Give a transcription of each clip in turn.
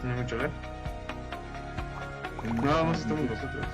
No hay mucho ver. Nada más estamos nosotros.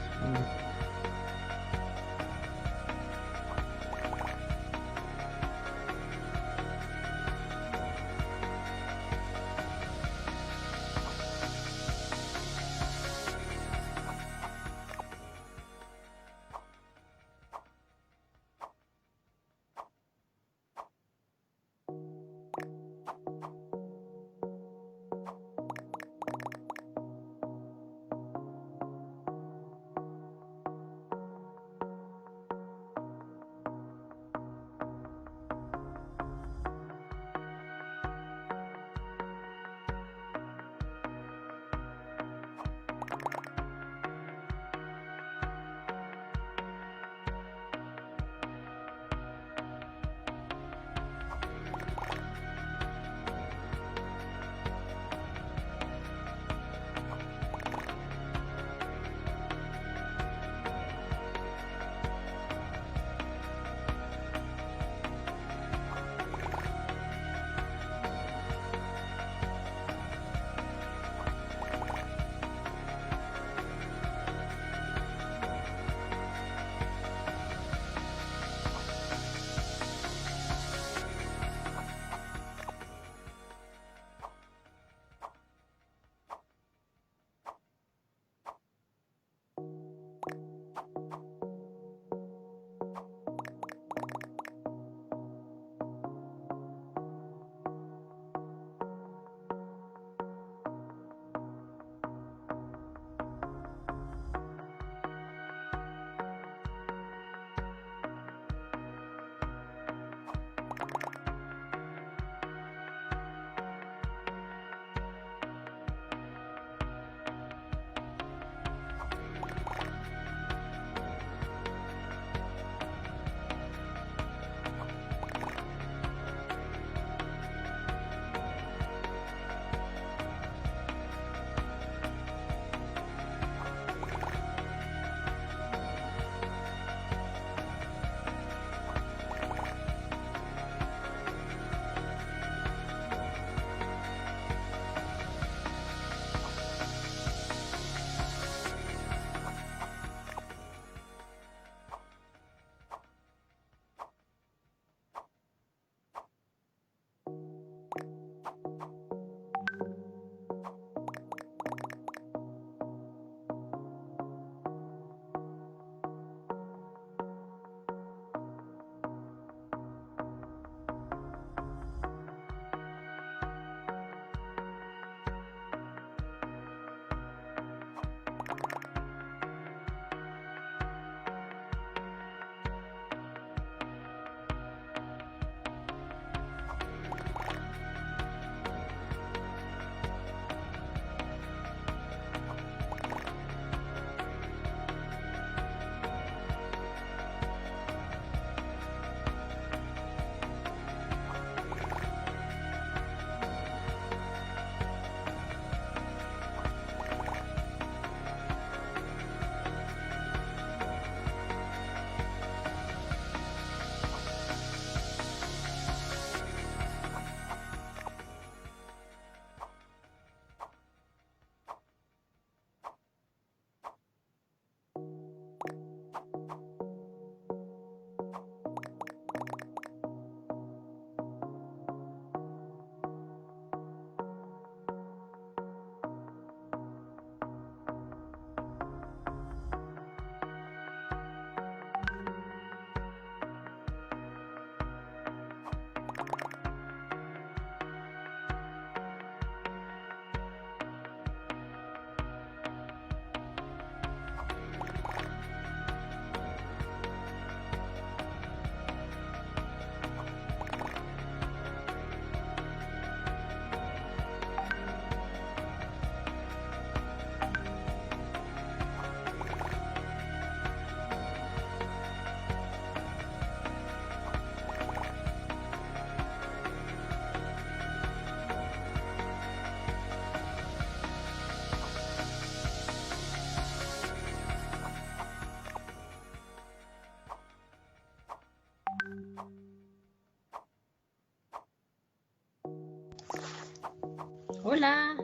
Hola,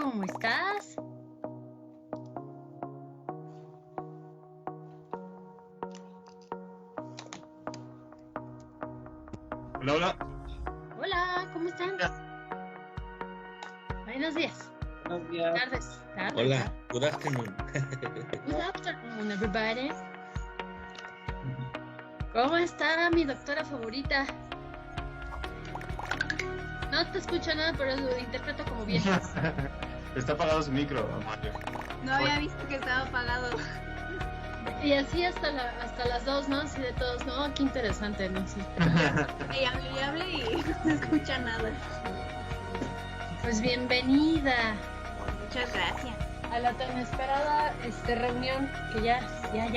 ¿cómo estás? Hola, hola. Hola, ¿cómo están? Buenos días. Buenos días. Tardes. Hola, good afternoon. Good afternoon, everybody. ¿Cómo está mi doctora favorita? No te escucho nada, pero lo interpreto como bien. Está apagado su micro, Mario. No había visto que estaba apagado. Y así hasta las 2, ¿no? Así de todos, ¿no? Qué interesante, ¿no? Sí. Y hable y no escucha nada. Pues bienvenida Muchas gracias. a la tan esperada reunión que ya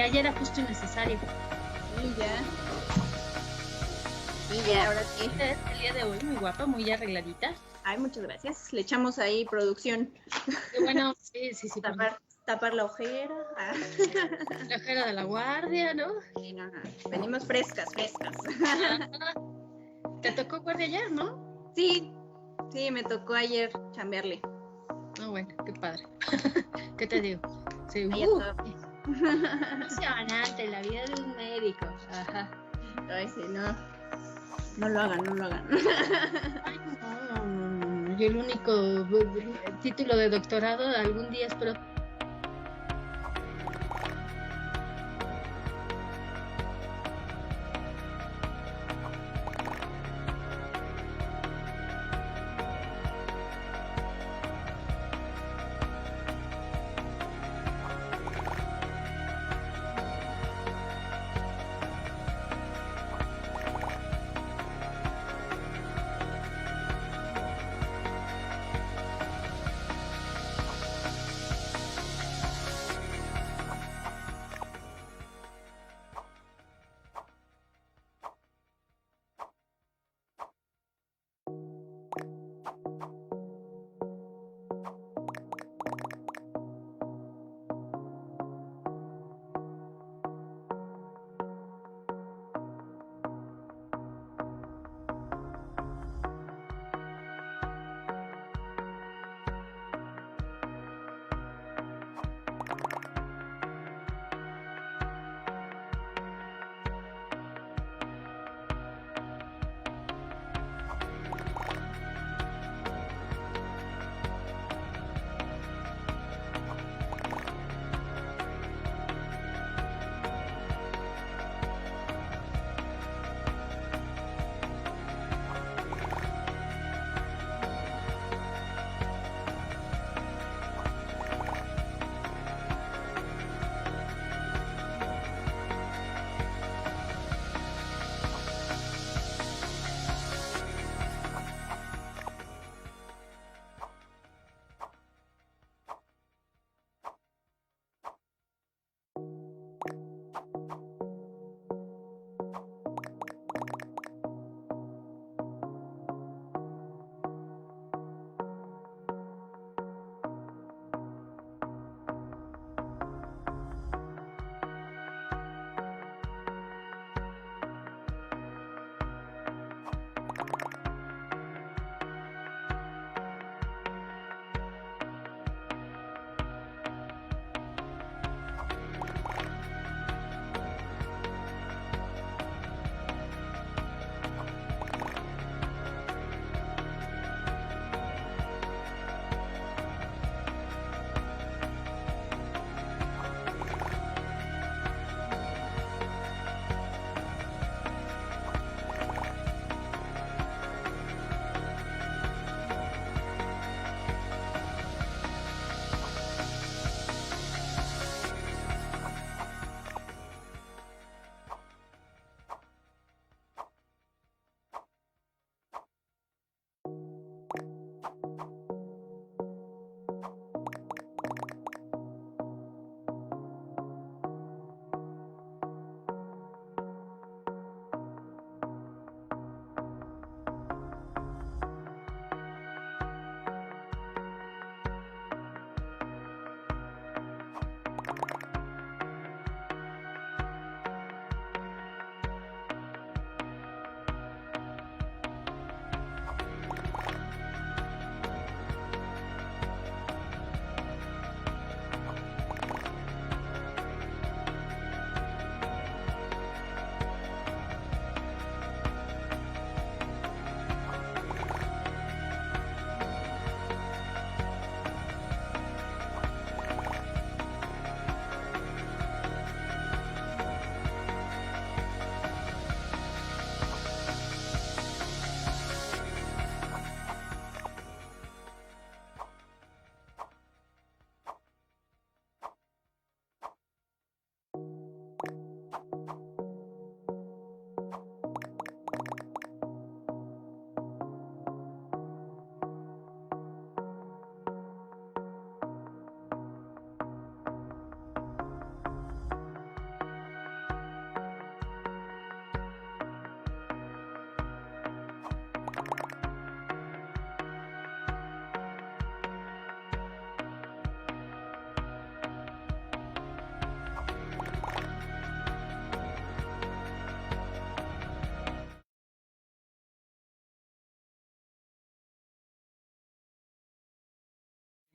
era justo y necesario. Y ya, ahora sí. El día de hoy, muy guapa, muy arregladita. Ay, muchas gracias. Le echamos ahí producción. Qué bueno, sí. Tapar la ojera. Ah. La ojera de la guardia, ¿no? Sí, no. Venimos frescas. Te tocó guardia ayer, ¿no? Sí, me tocó ayer chambearle. No, bueno, qué padre. ¿Qué te digo? Sí, Ahí está. emocionante la vida de un médico. Ajá. Ay, sí, no lo hagan. Ay, no. Yo el único título de doctorado algún día espero.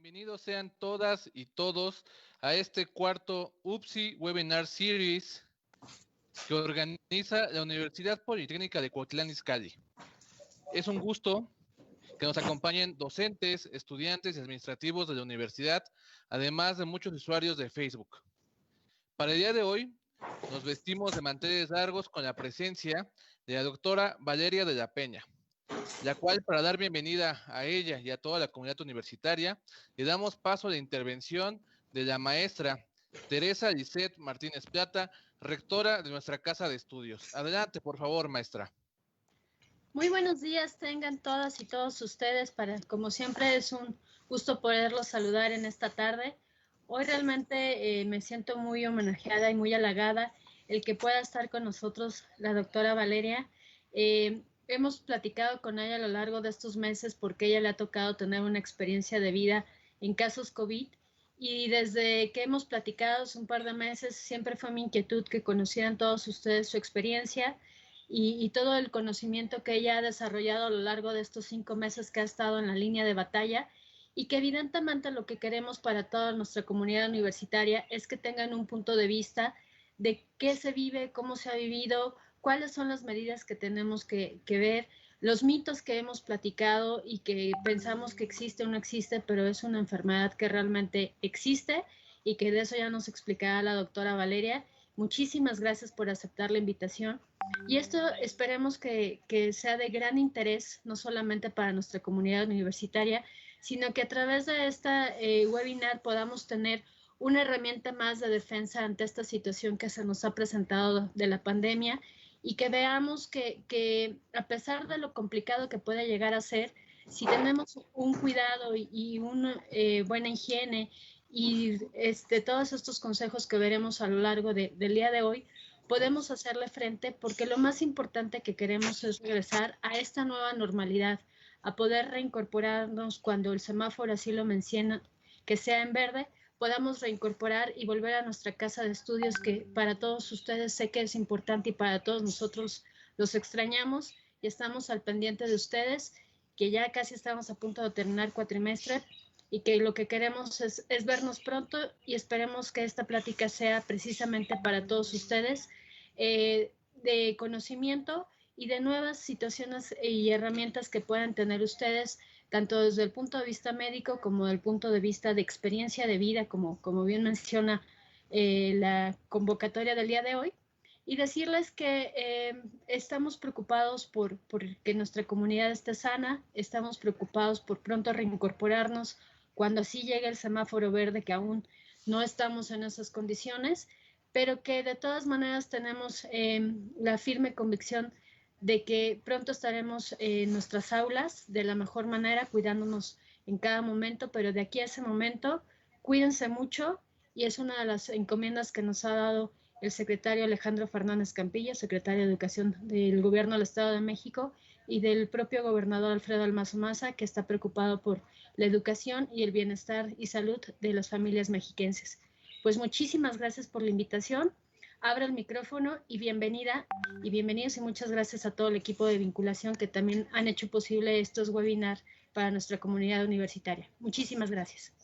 Bienvenidos sean todas y todos a este cuarto UPSI Webinar Series que organiza la Universidad Politécnica de Cuautitlán Izcalli. Es un gusto que nos acompañen docentes, estudiantes y administrativos de la universidad, además de muchos usuarios de Facebook. Para el día de hoy, nos vestimos de manteles largos con la presencia de la doctora Valeria de la Peña, la cual, para dar bienvenida a ella y a toda la comunidad universitaria, le damos paso a la intervención de la maestra Teresa Lisset Martínez Plata, rectora de nuestra casa de estudios. Adelante, por favor, maestra. Muy buenos días tengan todas y todos ustedes. Como siempre, es un gusto poderlos saludar en esta tarde. Hoy realmente me siento muy homenajeada y muy halagada el que pueda estar con nosotros la doctora Valeria. Hemos platicado con ella a lo largo de estos meses porque ella le ha tocado tener una experiencia de vida en casos COVID, y desde que hemos platicado hace un par de meses siempre fue mi inquietud que conocieran todos ustedes su experiencia y todo el conocimiento que ella ha desarrollado a lo largo de estos 5 meses que ha estado en la línea de batalla, y que evidentemente lo que queremos para toda nuestra comunidad universitaria es que tengan un punto de vista de qué se vive, cómo se ha vivido, cuáles son las medidas que tenemos que ver, los mitos que hemos platicado y que pensamos que existe o no existe, pero es una enfermedad que realmente existe, y que de eso ya nos explicará la doctora Valeria. Muchísimas gracias por aceptar la invitación. Y esto esperemos que sea de gran interés, no solamente para nuestra comunidad universitaria, sino que a través de esta webinar podamos tener una herramienta más de defensa ante esta situación que se nos ha presentado de la pandemia, y que veamos que a pesar de lo complicado que puede llegar a ser, si tenemos un cuidado y una buena higiene y todos estos consejos que veremos a lo largo del día de hoy, podemos hacerle frente, porque lo más importante que queremos es regresar a esta nueva normalidad, a poder reincorporarnos cuando el semáforo así lo menciona, que sea en verde, podamos reincorporar y volver a nuestra casa de estudios, que para todos ustedes sé que es importante y para todos nosotros los extrañamos y estamos al pendiente de ustedes, que ya casi estamos a punto de terminar cuatrimestre y que lo que queremos es vernos pronto, y esperemos que esta plática sea precisamente para todos ustedes de conocimiento y de nuevas situaciones y herramientas que puedan tener ustedes, tanto desde el punto de vista médico como del punto de vista de experiencia de vida, como bien menciona la convocatoria del día de hoy. Y decirles que estamos preocupados por que nuestra comunidad esté sana, estamos preocupados por pronto reincorporarnos cuando así llegue el semáforo verde, que aún no estamos en esas condiciones, pero que de todas maneras tenemos la firme convicción de que pronto estaremos en nuestras aulas de la mejor manera, cuidándonos en cada momento, pero de aquí a ese momento, cuídense mucho, y es una de las encomiendas que nos ha dado el secretario Alejandro Fernández Campillo, secretario de Educación del Gobierno del Estado de México, y del propio gobernador Alfredo Almazo Maza, que está preocupado por la educación y el bienestar y salud de las familias mexiquenses. Pues muchísimas gracias por la invitación. Abro el micrófono y bienvenida y bienvenidos, y muchas gracias a todo el equipo de vinculación que también han hecho posible estos webinars para nuestra comunidad universitaria. Muchísimas gracias.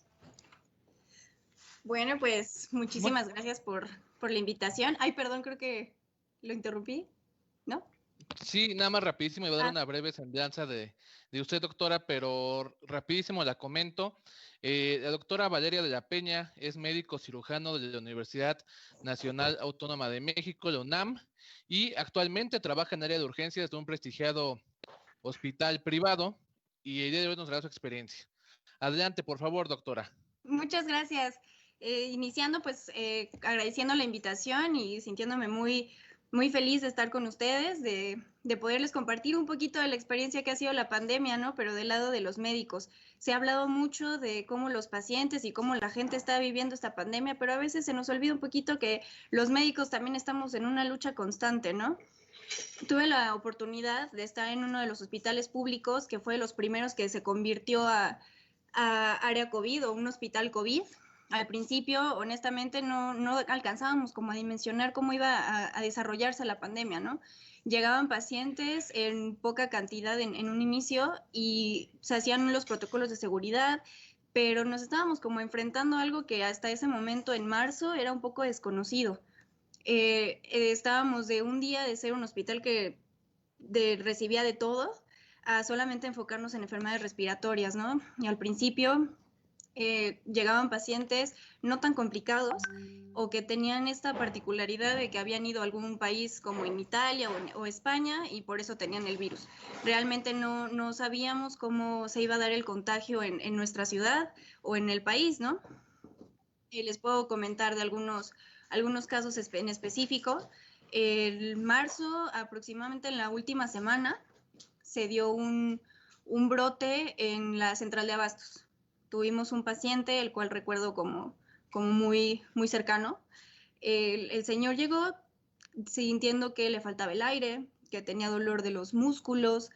Bueno, pues muchísimas gracias por la invitación. Ay, perdón, creo que lo interrumpí, ¿no? Sí, nada más rapidísimo, iba a dar una breve semblanza de usted, doctora, pero rapidísimo la comento. La doctora Valeria de la Peña es médico cirujano de la Universidad Nacional Autónoma de México, la UNAM, y actualmente trabaja en área de urgencias de un prestigiado hospital privado, y el día de hoy nos dará su experiencia. Adelante, por favor, doctora. Muchas gracias. Iniciando, pues, agradeciendo la invitación y sintiéndome muy feliz de estar con ustedes, de poderles compartir un poquito de la experiencia que ha sido la pandemia, ¿no? Pero del lado de los médicos. Se ha hablado mucho de cómo los pacientes y cómo la gente está viviendo esta pandemia, pero a veces se nos olvida un poquito que los médicos también estamos en una lucha constante, ¿no? Tuve la oportunidad de estar en uno de los hospitales públicos, que fue de los primeros que se convirtió a área COVID o un hospital COVID. Al principio, honestamente, no alcanzábamos como a dimensionar cómo iba a desarrollarse la pandemia, ¿no? Llegaban pacientes en poca cantidad en un inicio y se hacían los protocolos de seguridad, pero nos estábamos como enfrentando a algo que hasta ese momento, en marzo, era un poco desconocido. Estábamos de un día de ser un hospital que recibía de todo a solamente enfocarnos en enfermedades respiratorias, ¿no? Y al principio llegaban pacientes no tan complicados o que tenían esta particularidad de que habían ido a algún país como en Italia o España y por eso tenían el virus. Realmente no sabíamos cómo se iba a dar el contagio en nuestra ciudad o en el país, ¿no? Y les puedo comentar de algunos casos en específico. En marzo, aproximadamente en la última semana, se dio un brote en la central de abastos. Tuvimos un paciente, el cual recuerdo como muy, muy cercano. El señor llegó sintiendo que le faltaba el aire, que tenía dolor de los músculos,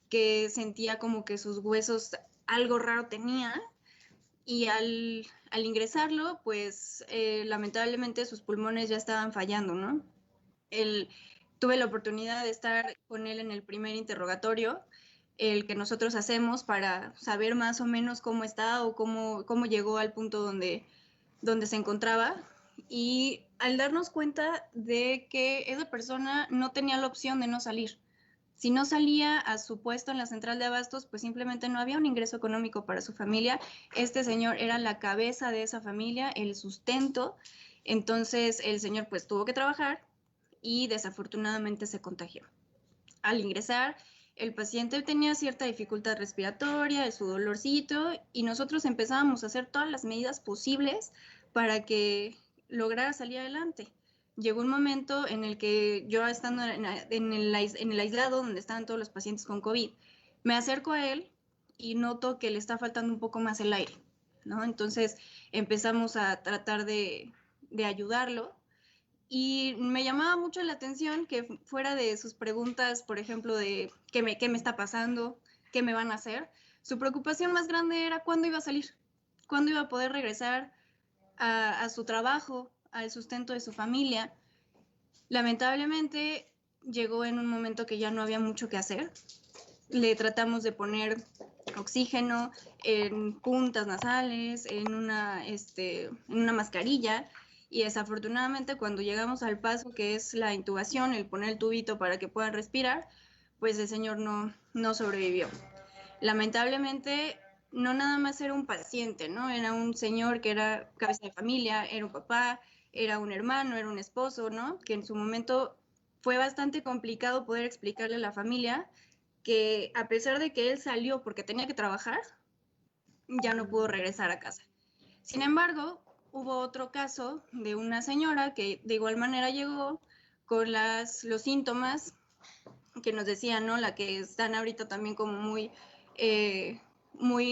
que sentía como que sus huesos algo raro tenía, y al ingresarlo, pues lamentablemente sus pulmones ya estaban fallando, ¿no? Tuve la oportunidad de estar con él en el primer interrogatorio, el que nosotros hacemos para saber más o menos cómo está o cómo llegó al punto donde se encontraba, y al darnos cuenta de que esa persona no tenía la opción de no salir. Si no salía a su puesto en la central de abastos, pues simplemente no había un ingreso económico para su familia. Este señor era la cabeza de esa familia, el sustento. Entonces el señor pues tuvo que trabajar y desafortunadamente se contagió. Al ingresar, el paciente tenía cierta dificultad respiratoria, su dolorcito, y nosotros empezábamos a hacer todas las medidas posibles para que lograra salir adelante. Llegó un momento en el que yo, estando en el aislado donde estaban todos los pacientes con COVID, me acerco a él y noto que le está faltando un poco más el aire, ¿no? Entonces empezamos a tratar de ayudarlo, y me llamaba mucho la atención que fuera de sus preguntas, por ejemplo, de qué me está pasando, qué me van a hacer, su preocupación más grande era cuándo iba a salir, cuándo iba a poder regresar a su trabajo, al sustento de su familia. Lamentablemente llegó en un momento que ya no había mucho que hacer. Le tratamos de poner oxígeno en puntas nasales, en una mascarilla, y desafortunadamente cuando llegamos al paso que es la intubación, el poner el tubito para que puedan respirar, pues el señor no sobrevivió. Lamentablemente no nada más era un paciente, ¿no? Era un señor que era cabeza de familia, era un papá, era un hermano, era un esposo, ¿no? Que en su momento fue bastante complicado poder explicarle a la familia que a pesar de que él salió porque tenía que trabajar, ya no pudo regresar a casa. Sin embargo, hubo otro caso de una señora que de igual manera llegó con los síntomas que nos decían, ¿no? La que están ahorita también como muy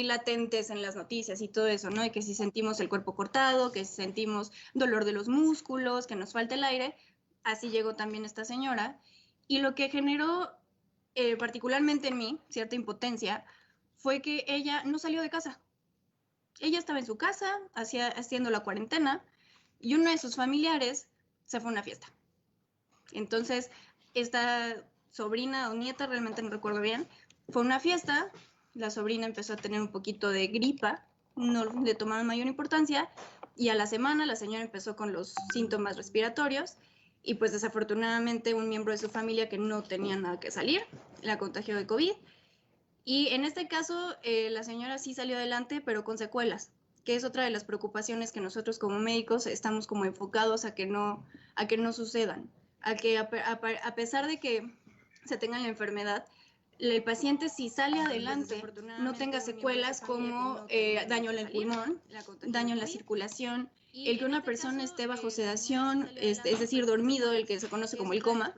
latentes en las noticias y todo eso, ¿no? De que si sentimos el cuerpo cortado, que si sentimos dolor de los músculos, que nos falta el aire. Así llegó también esta señora, y lo que generó particularmente en mí cierta impotencia fue que ella no salió de casa. Ella estaba en su casa haciendo la cuarentena, y uno de sus familiares se fue a una fiesta. Entonces, esta sobrina o nieta, realmente no recuerdo bien, fue a una fiesta, la sobrina empezó a tener un poquito de gripa, no le tomaron mayor importancia, y a la semana la señora empezó con los síntomas respiratorios, y pues desafortunadamente un miembro de su familia que no tenía nada que salir la contagió de COVID. Y en este caso, la señora sí salió adelante, pero con secuelas, que es otra de las preocupaciones que nosotros como médicos estamos como enfocados a que no sucedan, a que a pesar de que se tenga la enfermedad, el paciente si sale adelante no tenga secuelas como daño en el pulmón, daño en la circulación, el que una persona esté bajo sedación, es decir, dormido, el que se conoce como el coma,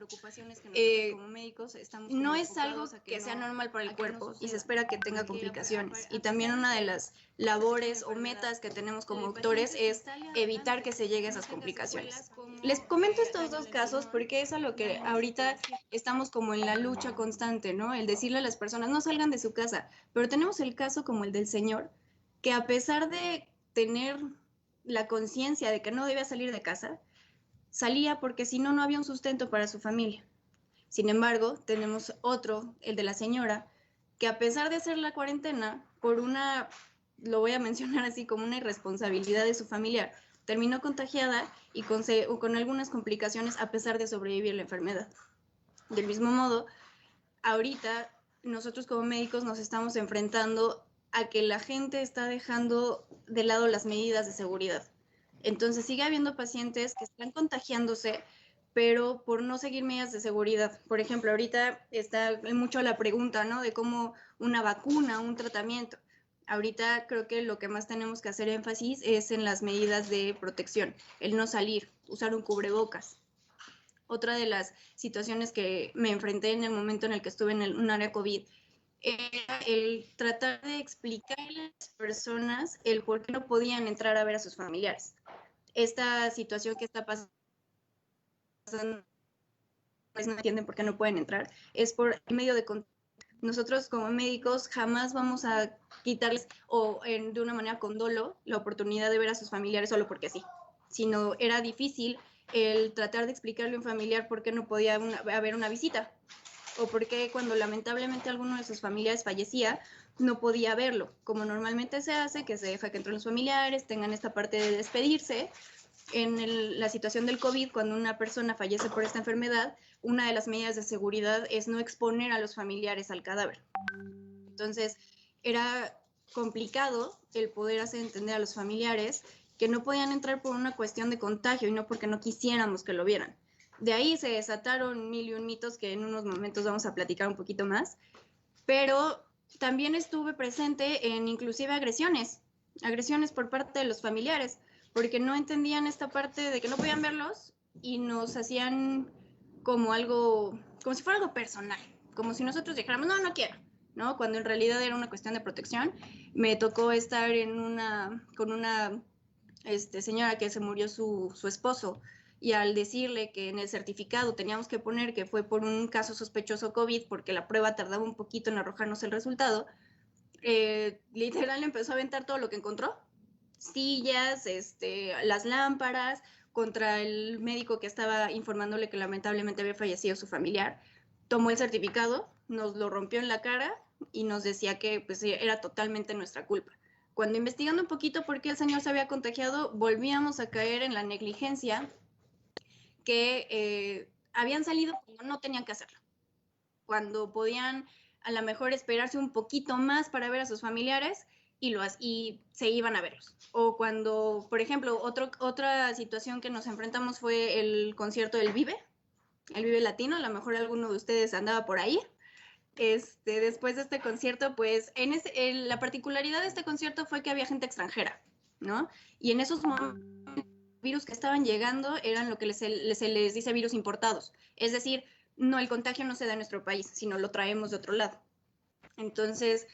no es algo que sea normal para el cuerpo y se espera que tenga complicaciones. Y también una de las labores o metas que tenemos como doctores es evitar que se llegue a esas complicaciones. Les comento estos dos casos porque es a lo que ahorita estamos como en la lucha constante, ¿no? El decirle a las personas, no salgan de su casa, pero tenemos el caso como el del señor, que a pesar de tener la conciencia de que no debía salir de casa, salía porque si no, no había un sustento para su familia. Sin embargo, tenemos otro, el de la señora, que a pesar de hacer la cuarentena, por una lo voy a mencionar así, como una irresponsabilidad de su familiar, terminó contagiada y con algunas complicaciones a pesar de sobrevivir la enfermedad. Del mismo modo, ahorita nosotros como médicos nos estamos enfrentando a que la gente está dejando de lado las medidas de seguridad. Entonces sigue habiendo pacientes que están contagiándose, pero por no seguir medidas de seguridad. Por ejemplo, ahorita está mucho la pregunta, ¿no? De cómo una vacuna, un tratamiento. Ahorita creo que lo que más tenemos que hacer énfasis es en las medidas de protección, el no salir, usar un cubrebocas. Otra de las situaciones que me enfrenté en el momento en el que estuve en un área COVID era el tratar de explicarle a las personas el por qué no podían entrar a ver a sus familiares. Esta situación que está pasando, pues no entienden por qué no pueden entrar, es por el medio de contacto. Nosotros como médicos jamás vamos a quitarles de una manera con dolo la oportunidad de ver a sus familiares solo porque sí, sino era difícil el tratar de explicarle a un familiar por qué no podía haber una visita o por qué cuando lamentablemente alguno de sus familiares fallecía no podía verlo, como normalmente se hace, que se deja que entren los familiares, tengan esta parte de despedirse. En la situación del COVID, cuando una persona fallece por esta enfermedad, una de las medidas de seguridad es no exponer a los familiares al cadáver. Entonces, era complicado el poder hacer entender a los familiares que no podían entrar por una cuestión de contagio y no porque no quisiéramos que lo vieran. De ahí se desataron mil y un mitos que en unos momentos vamos a platicar un poquito más, pero también estuve presente en inclusive agresiones por parte de los familiares, porque no entendían esta parte de que no podían verlos y nos hacían como algo, como si fuera algo personal, como si nosotros dijéramos, no, no quiero, ¿no? Cuando en realidad era una cuestión de protección. Me tocó estar con una señora que se murió su esposo, y al decirle que en el certificado teníamos que poner que fue por un caso sospechoso COVID, porque la prueba tardaba un poquito en arrojarnos el resultado, literal empezó a aventar todo lo que encontró, sillas, las lámparas, contra el médico que estaba informándole que lamentablemente había fallecido su familiar. Tomó el certificado, nos lo rompió en la cara y nos decía que pues, era totalmente nuestra culpa. Cuando investigando un poquito por qué el señor se había contagiado, volvíamos a caer en la negligencia que habían salido cuando no tenían que hacerlo, cuando podían a lo mejor esperarse un poquito más para ver a sus familiares y se iban a verlos. O cuando, por ejemplo, otra situación que nos enfrentamos fue el concierto del Vive, el Vive Latino, a lo mejor alguno de ustedes andaba por ahí. Después de este concierto, pues la particularidad de este concierto fue que había gente extranjera, ¿no? Y en esos momentos virus que estaban llegando eran lo que se les dice virus importados. Es decir, no, el contagio no se da en nuestro país, sino lo traemos de otro lado. Entonces,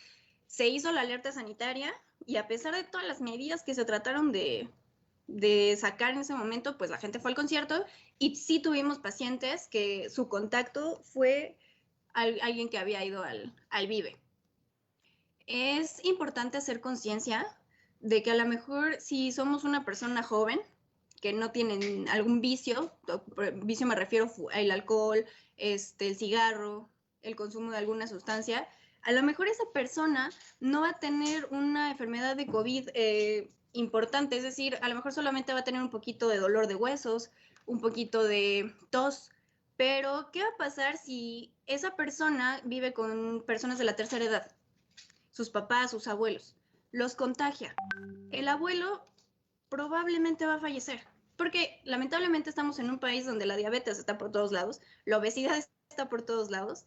se hizo la alerta sanitaria y a pesar de todas las medidas que se trataron de sacar en ese momento, pues la gente fue al concierto y sí tuvimos pacientes que su contacto fue alguien que había ido al Vive. Es importante hacer conciencia de que a lo mejor si somos una persona joven, que no tienen algún vicio me refiero al alcohol, el cigarro, el consumo de alguna sustancia, a lo mejor esa persona no va a tener una enfermedad de COVID importante, es decir, a lo mejor solamente va a tener un poquito de dolor de huesos, un poquito de tos, pero ¿qué va a pasar si esa persona vive con personas de la tercera edad? Sus papás, sus abuelos, los contagia. El abuelo probablemente va a fallecer, porque lamentablemente estamos en un país donde la diabetes está por todos lados, la obesidad está por todos lados,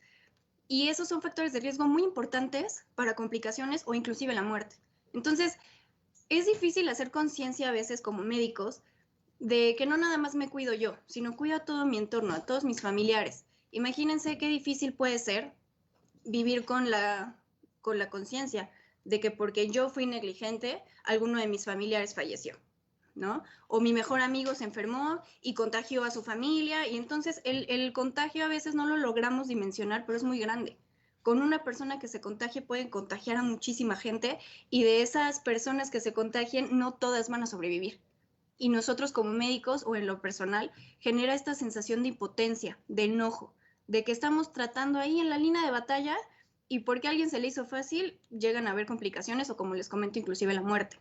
y esos son factores de riesgo muy importantes para complicaciones o inclusive la muerte. Entonces, es difícil hacer conciencia a veces como médicos de que no nada más me cuido yo, sino cuido a todo mi entorno, a todos mis familiares. Imagínense qué difícil puede ser vivir con la conciencia de que porque yo fui negligente, alguno de mis familiares falleció, ¿no? O mi mejor amigo se enfermó y contagió a su familia, y entonces el contagio a veces no lo logramos dimensionar, pero es muy grande. Con una persona que se contagie pueden contagiar a muchísima gente, y de esas personas que se contagien, no todas van a sobrevivir. Y nosotros como médicos o en lo personal, genera esta sensación de impotencia, de enojo, de que estamos tratando ahí en la línea de batalla y porque a alguien se le hizo fácil, llegan a haber complicaciones o, como les comento, inclusive la muerte.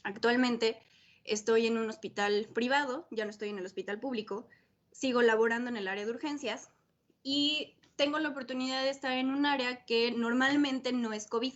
Actualmente estoy en un hospital privado, ya no estoy en el hospital público, sigo laborando en el área de urgencias y tengo la oportunidad de estar en un área que normalmente no es COVID.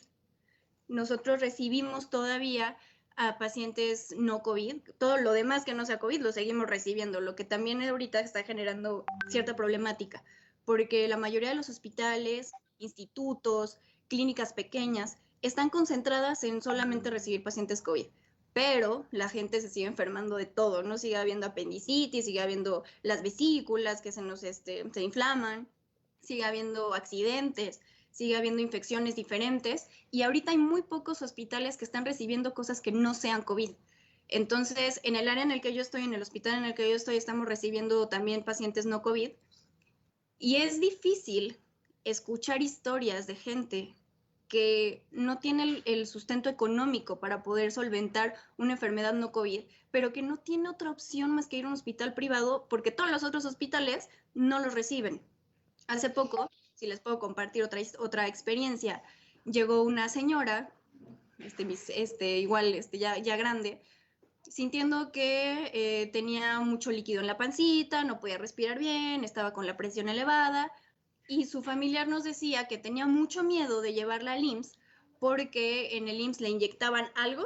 Nosotros recibimos todavía a pacientes no COVID, todo lo demás que no sea COVID lo seguimos recibiendo, lo que también ahorita está generando cierta problemática, porque la mayoría de los hospitales, institutos, clínicas pequeñas están concentradas en solamente recibir pacientes COVID, pero la gente se sigue enfermando de todo, ¿no? Sigue habiendo apendicitis, sigue habiendo las vesículas que se inflaman, sigue habiendo accidentes, sigue habiendo infecciones diferentes y ahorita hay muy pocos hospitales que están recibiendo cosas que no sean COVID. Entonces, en el área en el que yo estoy, en el hospital en el que yo estoy, estamos recibiendo también pacientes no COVID y es difícil escuchar historias de gente que no tiene el sustento económico para poder solventar una enfermedad no COVID, pero que no tiene otra opción más que ir a un hospital privado porque todos los otros hospitales no los reciben. Hace poco, si les puedo compartir otra experiencia, llegó una señora, ya grande, sintiendo que tenía mucho líquido en la pancita, no podía respirar bien, estaba con la presión elevada, y su familiar nos decía que tenía mucho miedo de llevarla al IMSS porque en el IMSS le inyectaban algo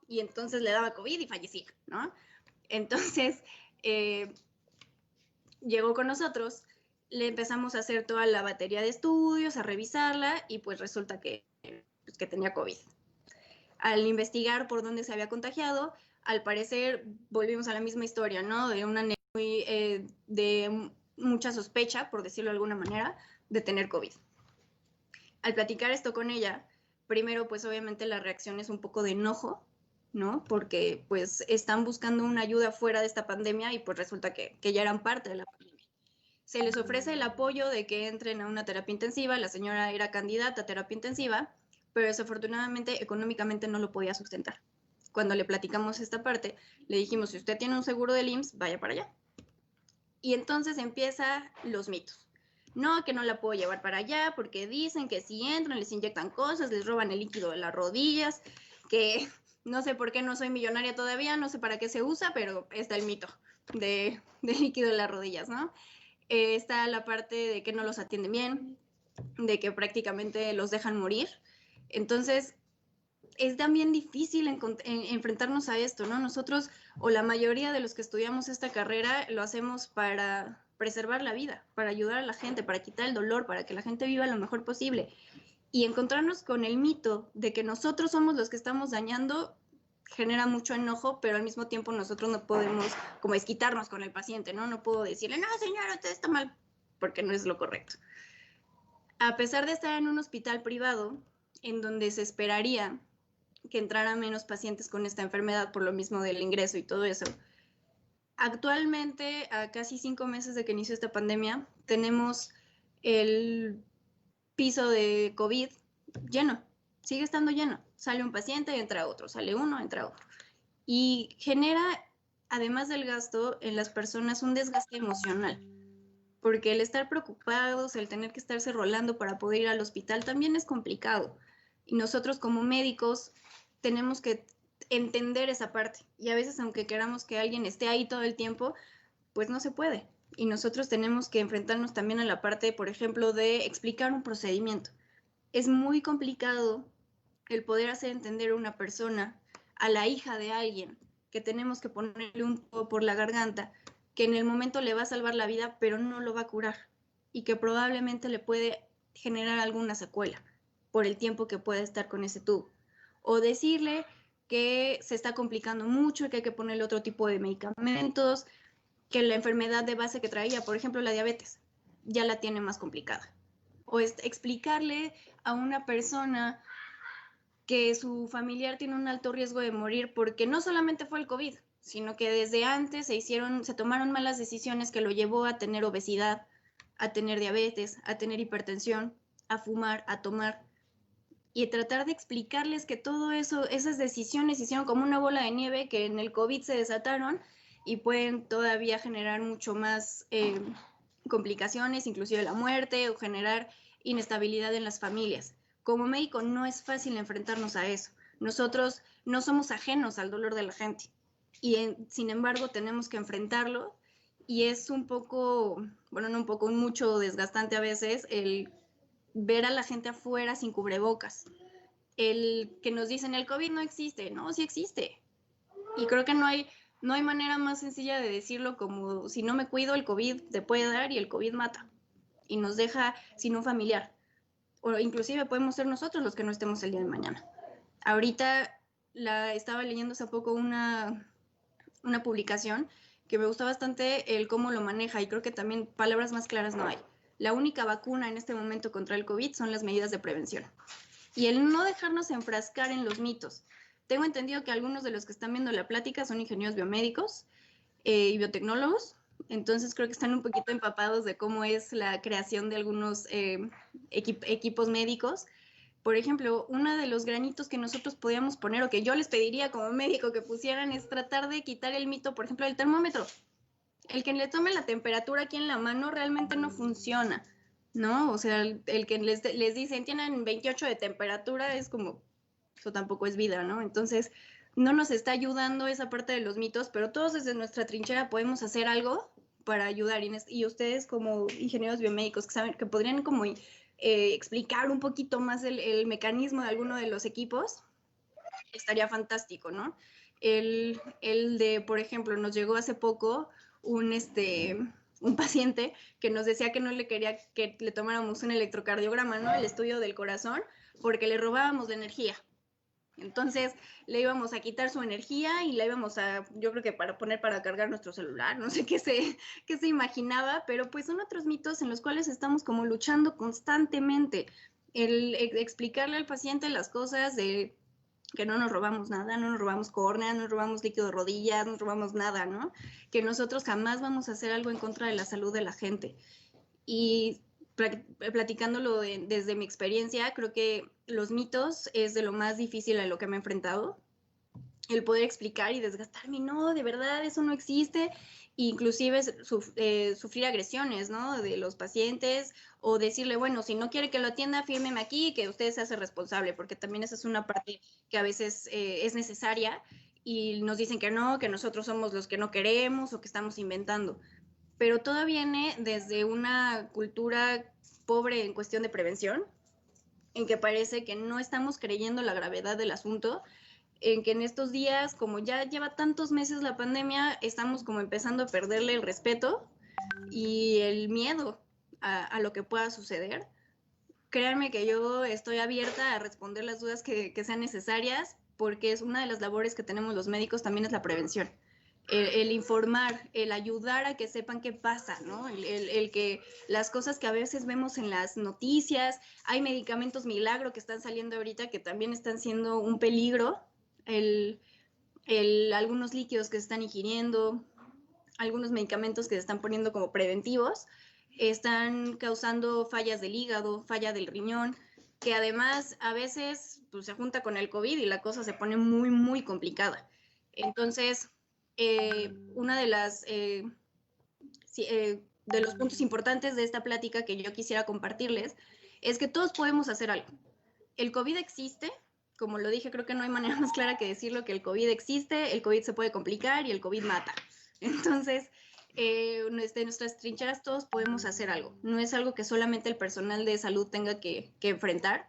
y entonces le daba COVID y fallecía, ¿no? Entonces, llegó con nosotros, le empezamos a hacer toda la batería de estudios, a revisarla y pues resulta que tenía COVID. Al investigar por dónde se había contagiado, al parecer volvimos a la misma historia, ¿no? De una de mucha sospecha, por decirlo de alguna manera, de tener COVID. Al platicar esto con ella, primero pues obviamente la reacción es un poco de enojo, ¿no? Porque pues están buscando una ayuda fuera de esta pandemia y pues resulta que ya eran parte de la pandemia. Se les ofrece el apoyo de que entren a una terapia intensiva, la señora era candidata a terapia intensiva, pero desafortunadamente económicamente no lo podía sustentar. Cuando le platicamos esta parte, le dijimos, si usted tiene un seguro del IMSS, vaya para allá. Y entonces empiezan los mitos. No, que no la puedo llevar para allá porque dicen que si entran les inyectan cosas, les roban el líquido de las rodillas, que no sé por qué no soy millonaria todavía, no sé para qué se usa, pero está el mito de líquido de las rodillas, ¿no? Está la parte de que no los atienden bien, de que prácticamente los dejan morir. Entonces, es también difícil enfrentarnos a esto, ¿no? Nosotros, o la mayoría de los que estudiamos esta carrera, lo hacemos para preservar la vida, para ayudar a la gente, para quitar el dolor, para que la gente viva lo mejor posible. Y encontrarnos con el mito de que nosotros somos los que estamos dañando genera mucho enojo, pero al mismo tiempo nosotros no podemos como desquitarnos con el paciente, ¿no? No puedo decirle, no, señora, usted está mal, porque no es lo correcto. A pesar de estar en un hospital privado, en donde se esperaría que entraran menos pacientes con esta enfermedad por lo mismo del ingreso y todo eso, actualmente, a casi 5 meses de que inició esta pandemia, tenemos el piso de COVID lleno, sigue estando lleno. Sale un paciente, entra otro, sale uno, entra otro. Y genera, además del gasto, en las personas un desgaste emocional. Porque el estar preocupados, el tener que estarse rolando para poder ir al hospital también es complicado. Y nosotros como médicos tenemos que entender esa parte. Y a veces, aunque queramos que alguien esté ahí todo el tiempo, pues no se puede. Y nosotros tenemos que enfrentarnos también a la parte, por ejemplo, de explicar un procedimiento. Es muy complicado el poder hacer entender a una persona, a la hija de alguien, que tenemos que ponerle un tubo por la garganta, que en el momento le va a salvar la vida, pero no lo va a curar y que probablemente le puede generar alguna secuela por el tiempo que puede estar con ese tubo. O decirle que se está complicando mucho y que hay que ponerle otro tipo de medicamentos, que la enfermedad de base que traía, por ejemplo la diabetes, ya la tiene más complicada. O explicarle a una persona que su familiar tiene un alto riesgo de morir porque no solamente fue el COVID, sino que desde antes se tomaron malas decisiones que lo llevó a tener obesidad, a tener diabetes, a tener hipertensión, a fumar, a tomar. Y tratar de explicarles que todo eso, esas decisiones hicieron como una bola de nieve que en el COVID se desataron y pueden todavía generar mucho más complicaciones, inclusive la muerte, o generar inestabilidad en las familias. Como médico no es fácil enfrentarnos a eso. Nosotros no somos ajenos al dolor de la gente y sin embargo tenemos que enfrentarlo y es un poco, bueno, no un poco, un mucho desgastante a veces el ver a la gente afuera sin cubrebocas. El que nos dicen el COVID no existe, no, sí existe. Y creo que no hay manera más sencilla de decirlo como si no me cuido el COVID te puede dar y el COVID mata y nos deja sin un familiar. O inclusive podemos ser nosotros los que no estemos el día de mañana. Ahorita estaba leyendo hace poco una publicación que me gustó bastante el cómo lo maneja y creo que también palabras más claras no hay. La única vacuna en este momento contra el COVID son las medidas de prevención. Y el no dejarnos enfrascar en los mitos. Tengo entendido que algunos de los que están viendo la plática son ingenieros biomédicos y biotecnólogos, entonces creo que están un poquito empapados de cómo es la creación de algunos equipos médicos. Por ejemplo, uno de los granitos que nosotros podíamos poner o que yo les pediría como médico que pusieran es tratar de quitar el mito, por ejemplo, del termómetro. El que le tome la temperatura aquí en la mano realmente no funciona, ¿no? O sea, el que les dicen tienen 28 de temperatura es como, eso tampoco es vida, ¿no? Entonces, no nos está ayudando esa parte de los mitos, pero todos desde nuestra trinchera podemos hacer algo para ayudar. Y ustedes como ingenieros biomédicos que saben, que podrían como explicar un poquito más el mecanismo de alguno de los equipos, estaría fantástico, ¿no? El de, por ejemplo, nos llegó hace poco un paciente que nos decía que no le quería que le tomáramos un electrocardiograma, ¿no? El estudio del corazón, porque le robábamos la energía. Entonces le íbamos a quitar su energía y la íbamos a, yo creo que para poner para cargar nuestro celular, no sé qué se imaginaba, pero pues son otros mitos en los cuales estamos como luchando constantemente. El explicarle al paciente las cosas de que no nos robamos nada, no nos robamos córnea, no nos robamos líquido de rodillas, no nos robamos nada, ¿no? Que nosotros jamás vamos a hacer algo en contra de la salud de la gente. Y platicándolo desde mi experiencia, creo que los mitos es de lo más difícil a lo que me he enfrentado. El poder explicar y desgastarme, no, de verdad, eso no existe. Inclusive sufrir agresiones, ¿no? De los pacientes o decirle, bueno, si no quiere que lo atienda, fírmeme aquí y que usted se hace responsable, porque también esa es una parte que a veces es necesaria y nos dicen que no, que nosotros somos los que no queremos o que estamos inventando. Pero todo viene desde una cultura pobre en cuestión de prevención, en que parece que no estamos creyendo la gravedad del asunto, en que en estos días, como ya lleva tantos meses la pandemia, estamos como empezando a perderle el respeto y el miedo a lo que pueda suceder. Créanme que yo estoy abierta a responder las dudas que sean necesarias, porque es una de las labores que tenemos los médicos, también es la prevención. El informar, el ayudar a que sepan qué pasa, ¿no? El que las cosas que a veces vemos en las noticias, hay medicamentos milagro que están saliendo ahorita que también están siendo un peligro, algunos líquidos que se están ingiriendo, algunos medicamentos que se están poniendo como preventivos, están causando fallas del hígado, falla del riñón, que además a veces pues, se junta con el COVID y la cosa se pone muy, muy complicada. Entonces, una de los puntos importantes de esta plática que yo quisiera compartirles es que todos podemos hacer algo. El COVID existe, como lo dije, creo que no hay manera más clara que decirlo, que el COVID existe, el COVID se puede complicar y el COVID mata. Entonces, desde nuestras trincheras todos podemos hacer algo. No es algo que solamente el personal de salud tenga que enfrentar,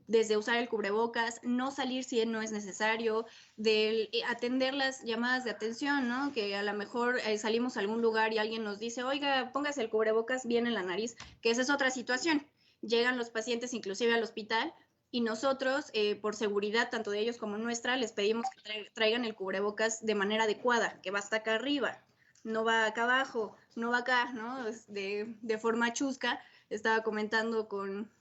desde usar el cubrebocas, no salir si no es necesario, de atender las llamadas de atención, ¿no? Que a lo mejor salimos a algún lugar y alguien nos dice, oiga, póngase el cubrebocas bien en la nariz, que esa es otra situación. Llegan los pacientes inclusive al hospital y nosotros, por seguridad tanto de ellos como nuestra, les pedimos que traigan el cubrebocas de manera adecuada, que va hasta acá arriba, no va acá abajo, no va acá, ¿no? De forma chusca. Estaba comentando con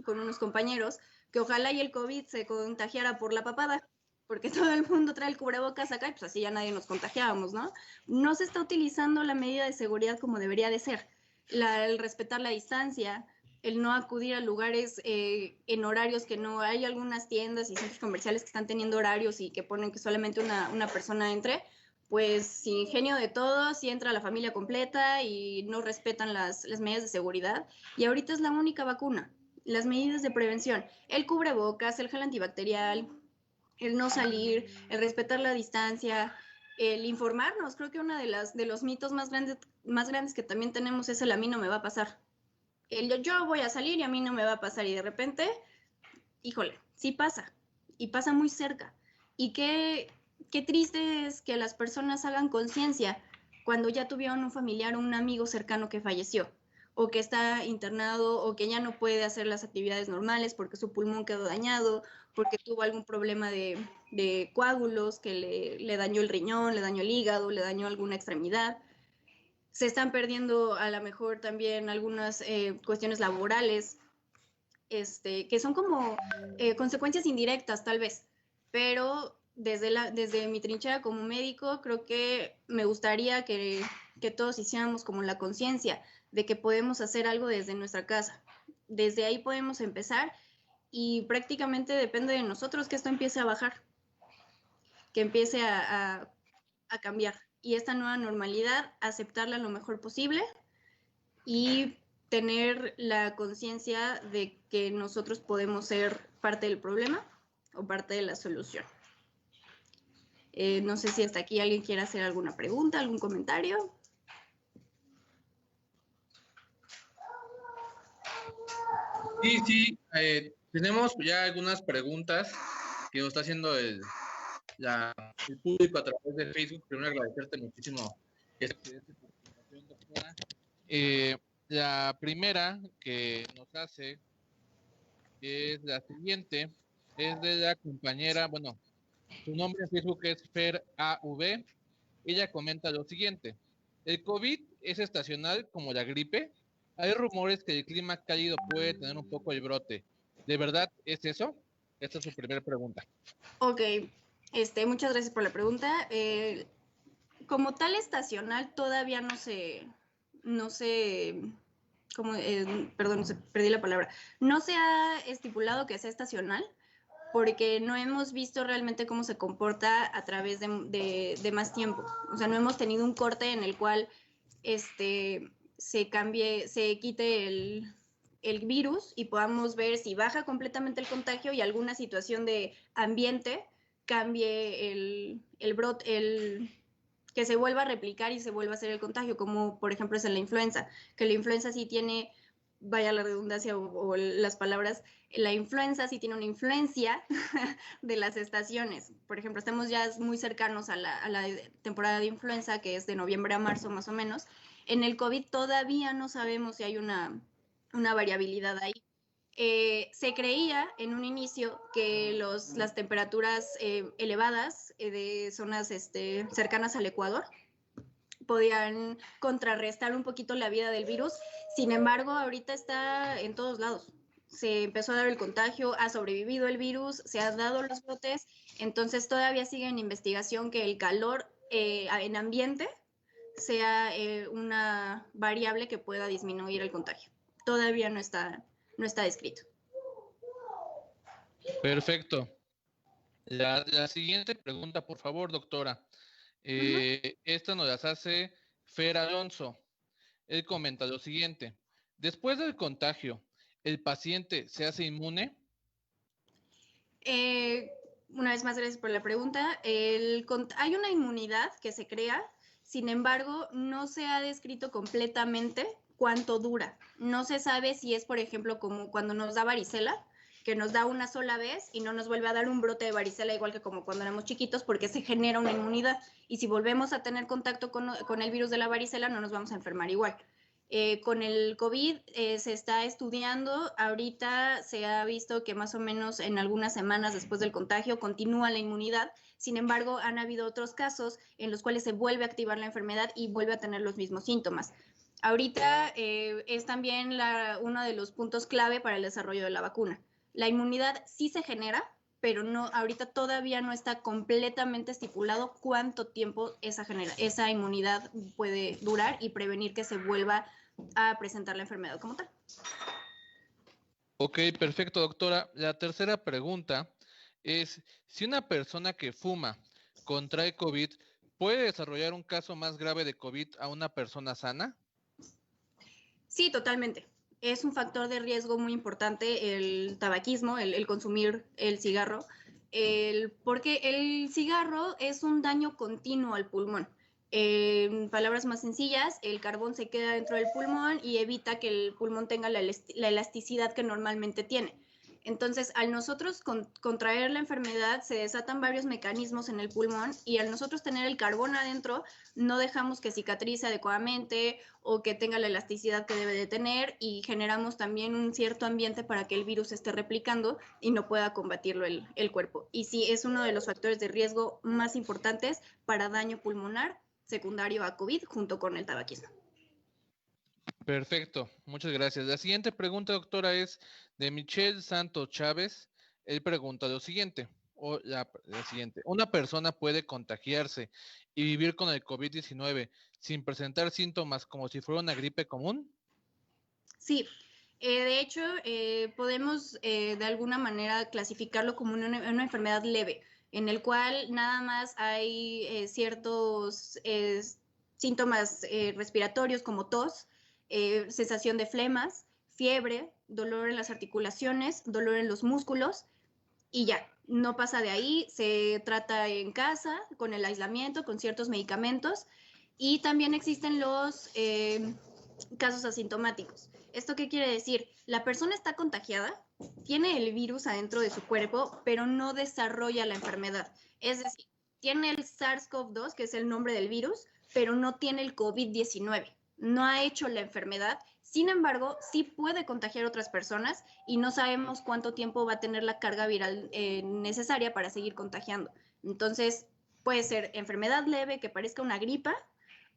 unos compañeros que ojalá y el COVID se contagiara por la papada, porque todo el mundo trae el cubrebocas acá y pues así ya nadie nos contagiábamos, ¿no? No se está utilizando la medida de seguridad como debería de ser. El respetar la distancia, el no acudir a lugares en horarios que no hay, algunas tiendas y centros comerciales que están teniendo horarios y que ponen que solamente una persona entre, pues sin ingenio de todos, si entra la familia completa y no respetan las medidas de seguridad. Y ahorita es la única vacuna. las medidas de prevención, el cubrebocas, el gel antibacterial, el no salir, el respetar la distancia, el informarnos. Creo que uno de los mitos más grandes que también tenemos es el a mí no me va a pasar. Yo voy a salir y a mí no me va a pasar, y de repente, híjole, sí pasa, y pasa muy cerca. Y qué triste es que las personas hagan conciencia cuando ya tuvieron un familiar o un amigo cercano que falleció, o que está internado, o que ya no puede hacer las actividades normales porque su pulmón quedó dañado, porque tuvo algún problema de coágulos que le dañó el riñón, le dañó el hígado, le dañó alguna extremidad. Se están perdiendo a lo mejor también algunas cuestiones laborales, que son como consecuencias indirectas tal vez, pero desde mi trinchera como médico creo que me gustaría que todos hiciéramos como la conciencia de que podemos hacer algo desde nuestra casa. Desde ahí podemos empezar y prácticamente depende de nosotros que esto empiece a bajar, que empiece a cambiar. Y esta nueva normalidad, aceptarla lo mejor posible y tener la conciencia de que nosotros podemos ser parte del problema o parte de la solución. No sé si hasta aquí alguien quiere hacer alguna pregunta, algún comentario. Sí, tenemos ya algunas preguntas que nos está haciendo el público a través de Facebook. Primero agradecerte muchísimo esta participación, doctora. La primera que nos hace es la siguiente, es de la compañera, bueno, su nombre en Facebook es FerAV. Ella comenta lo siguiente: ¿el COVID es estacional como la gripe? Hay rumores que el clima cálido puede tener un poco el brote. ¿De verdad es eso? Esta es su primera pregunta. Ok, muchas gracias por la pregunta. Como tal estacional todavía no se perdón, perdí la palabra. No se ha estipulado que sea estacional, porque no hemos visto realmente cómo se comporta a través de más tiempo. O sea, no hemos tenido un corte en el cual se quite el virus y podamos ver si baja completamente el contagio y alguna situación de ambiente cambie el brote, que se vuelva a replicar y se vuelva a hacer el contagio, como por ejemplo es en la influenza, que la influenza sí tiene, vaya la redundancia o las palabras, la influenza sí tiene una influencia de las estaciones. Por ejemplo, estamos ya muy cercanos a la temporada de influenza, que es de noviembre a marzo más o menos. En el COVID todavía no sabemos si hay una variabilidad ahí. Se creía en un inicio que las temperaturas elevadas de zonas cercanas al Ecuador podían contrarrestar un poquito la vida del virus. Sin embargo, ahorita está en todos lados. Se empezó a dar el contagio, ha sobrevivido el virus, se han dado los brotes, entonces todavía sigue en investigación que el calor en ambiente sea una variable que pueda disminuir el contagio. Todavía no está descrito. Perfecto. La siguiente pregunta, por favor, doctora. Esta nos las hace Fer Alonso. Él comenta lo siguiente: después del contagio, ¿el paciente se hace inmune? Una vez más, gracias por la pregunta. Hay una inmunidad que se crea, sin embargo, no se ha descrito completamente cuánto dura. No se sabe si es, por ejemplo, como cuando nos da varicela, que nos da una sola vez y no nos vuelve a dar un brote de varicela igual que como cuando éramos chiquitos, porque se genera una inmunidad. Y si volvemos a tener contacto con el virus de la varicela, no nos vamos a enfermar igual. Con el COVID se está estudiando, ahorita se ha visto que más o menos en algunas semanas después del contagio continúa la inmunidad. Sin embargo, han habido otros casos en los cuales se vuelve a activar la enfermedad y vuelve a tener los mismos síntomas. Ahorita es también uno de los puntos clave para el desarrollo de la vacuna. La inmunidad sí se genera, pero ahorita todavía no está completamente estipulado cuánto tiempo esa inmunidad puede durar y prevenir que se vuelva a presentar la enfermedad como tal. Ok, perfecto, doctora. La tercera pregunta es: si una persona que fuma contrae COVID, ¿puede desarrollar un caso más grave de COVID a una persona sana? Sí, totalmente. es un factor de riesgo muy importante el tabaquismo, el consumir el cigarro, porque el cigarro es un daño continuo al pulmón. En palabras más sencillas, el carbón se queda dentro del pulmón y evita que el pulmón tenga la elasticidad que normalmente tiene. Entonces, al nosotros contraer la enfermedad, se desatan varios mecanismos en el pulmón y al nosotros tener el carbón adentro, no dejamos que cicatrice adecuadamente o que tenga la elasticidad que debe de tener y generamos también un cierto ambiente para que el virus esté replicando y no pueda combatirlo el cuerpo. Y sí, es uno de los factores de riesgo más importantes para daño pulmonar secundario a COVID junto con el tabaquismo. Perfecto, muchas gracias. La siguiente pregunta, doctora, es de Michelle Santos Chávez. Él pregunta lo siguiente, la siguiente. ¿Una persona puede contagiarse y vivir con el COVID-19 sin presentar síntomas como si fuera una gripe común? Sí, de hecho, podemos de alguna manera clasificarlo como una enfermedad leve, en el cual nada más hay ciertos síntomas respiratorios como tos, sensación de flemas, fiebre, dolor en las articulaciones, dolor en los músculos y ya, no pasa de ahí, se trata en casa con el aislamiento, con ciertos medicamentos y también existen los casos asintomáticos. ¿Esto qué quiere decir? La persona está contagiada, tiene el virus adentro de su cuerpo, pero no desarrolla la enfermedad. Es decir, tiene el SARS-CoV-2, que es el nombre del virus, pero no tiene el COVID-19. No ha hecho la enfermedad. Sin embargo, sí puede contagiar a otras personas y no sabemos cuánto tiempo va a tener la carga viral necesaria para seguir contagiando. Entonces, puede ser enfermedad leve que parezca una gripa,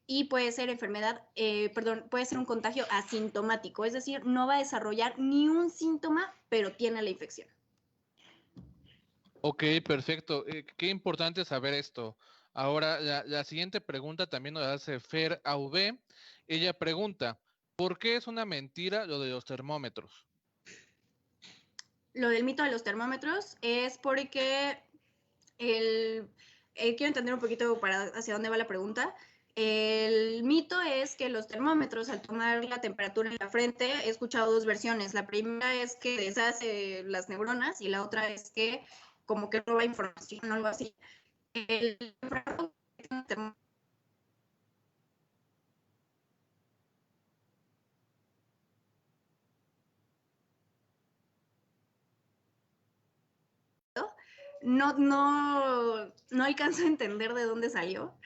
y puede ser puede ser un contagio asintomático, es decir, no va a desarrollar ni un síntoma, pero tiene la infección. Ok, perfecto. Qué importante saber esto. Ahora, la siguiente pregunta también nos hace Fer AV. Ella pregunta, ¿por qué es una mentira lo de los termómetros? Lo del mito de los termómetros es porque quiero entender un poquito hacia dónde va la pregunta. El mito es que los termómetros, al tomar la temperatura en la frente, he escuchado dos versiones. La primera es que deshace las neuronas y la otra es que como que roba información o algo así. El no alcanzo a entender de dónde salió,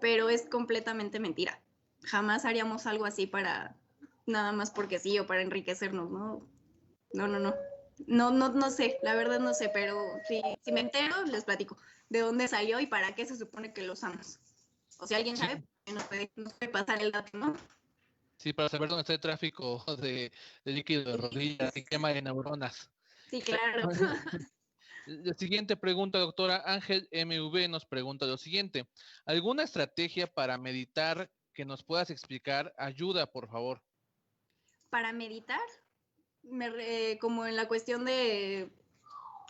pero es completamente mentira. Jamás haríamos algo así para nada más porque sí o para enriquecernos, ¿no? No sé, la verdad no sé, pero si me entero, les platico de dónde salió y para qué se supone que lo usamos. O si alguien sabe, nos puede pasar el dato, ¿no? Sí, para saber dónde está el tráfico de líquido de rodillas y quema de neuronas. Sí, claro. La siguiente pregunta, doctora Ángel MV nos pregunta lo siguiente. ¿Alguna estrategia para meditar que nos puedas explicar? Ayuda, por favor. Para meditar, como en la cuestión del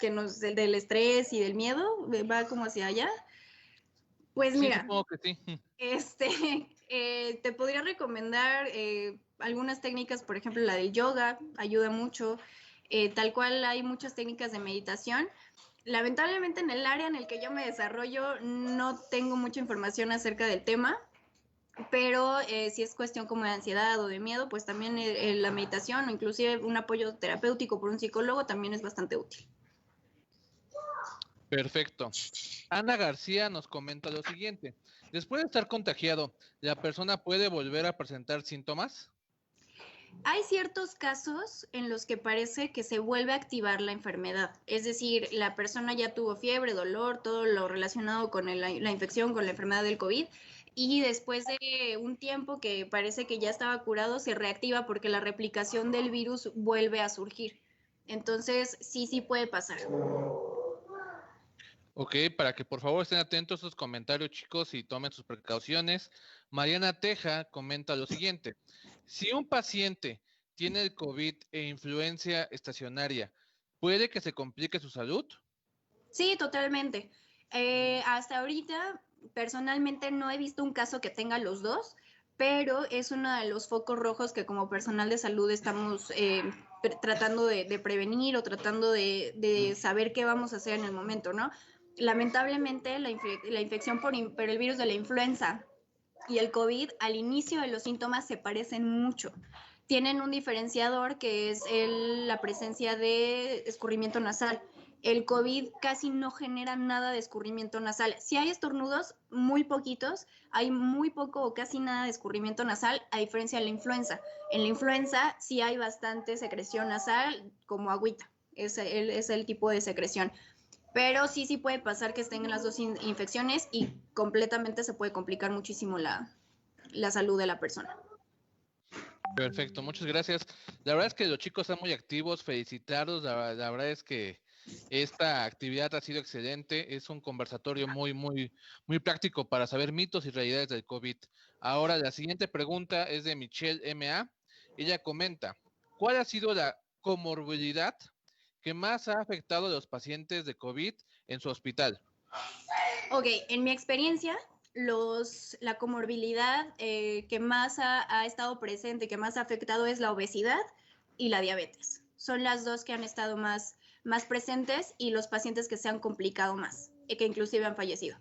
estrés y del miedo, va como hacia allá. Pues Sí, mira, supongo que sí. Te podría recomendar algunas técnicas, por ejemplo, la del yoga, ayuda mucho. Tal cual hay muchas técnicas de meditación. Lamentablemente en el área en el que yo me desarrollo no tengo mucha información acerca del tema, pero si es cuestión como de ansiedad o de miedo, pues también la meditación o inclusive un apoyo terapéutico por un psicólogo también es bastante útil. Perfecto. Ana García nos comenta lo siguiente. Después de estar contagiado, ¿la persona puede volver a presentar síntomas? Hay ciertos casos en los que parece que se vuelve a activar la enfermedad, es decir, la persona ya tuvo fiebre, dolor, todo lo relacionado con la infección, con la enfermedad del COVID, y después de un tiempo que parece que ya estaba curado, se reactiva porque la replicación del virus vuelve a surgir. Entonces, sí puede pasar. Ok, para que por favor estén atentos a sus comentarios, chicos, y tomen sus precauciones. Mariana Teja comenta lo siguiente. Si un paciente tiene el COVID e influencia estacionaria, ¿puede que se complique su salud? Sí, totalmente. Hasta ahorita, personalmente no he visto un caso que tenga los dos, pero es uno de los focos rojos que como personal de salud estamos tratando de prevenir o tratando de saber qué vamos a hacer en el momento, ¿no? Lamentablemente, la infección por el virus de la influenza y el COVID, al inicio de los síntomas se parecen mucho. Tienen un diferenciador que es la presencia de escurrimiento nasal. El COVID casi no genera nada de escurrimiento nasal. Si hay estornudos, muy poquitos, hay muy poco o casi nada de escurrimiento nasal, a diferencia de la influenza. En la influenza sí hay bastante secreción nasal, como agüita, es el tipo de secreción. Pero sí puede pasar que estén en las dos infecciones y completamente se puede complicar muchísimo la salud de la persona. Perfecto, muchas gracias. La verdad es que los chicos están muy activos, felicitarlos. La verdad es que esta actividad ha sido excelente. Es un conversatorio muy práctico para saber mitos y realidades del COVID. Ahora, la siguiente pregunta es de Michelle M.A. Ella comenta, ¿cuál ha sido la comorbilidad que más ha afectado a los pacientes de COVID en su hospital? Ok, en mi experiencia, la comorbilidad que más ha estado presente, que más ha afectado es la obesidad y la diabetes. Son las dos que han estado más presentes y los pacientes que se han complicado más, que inclusive han fallecido.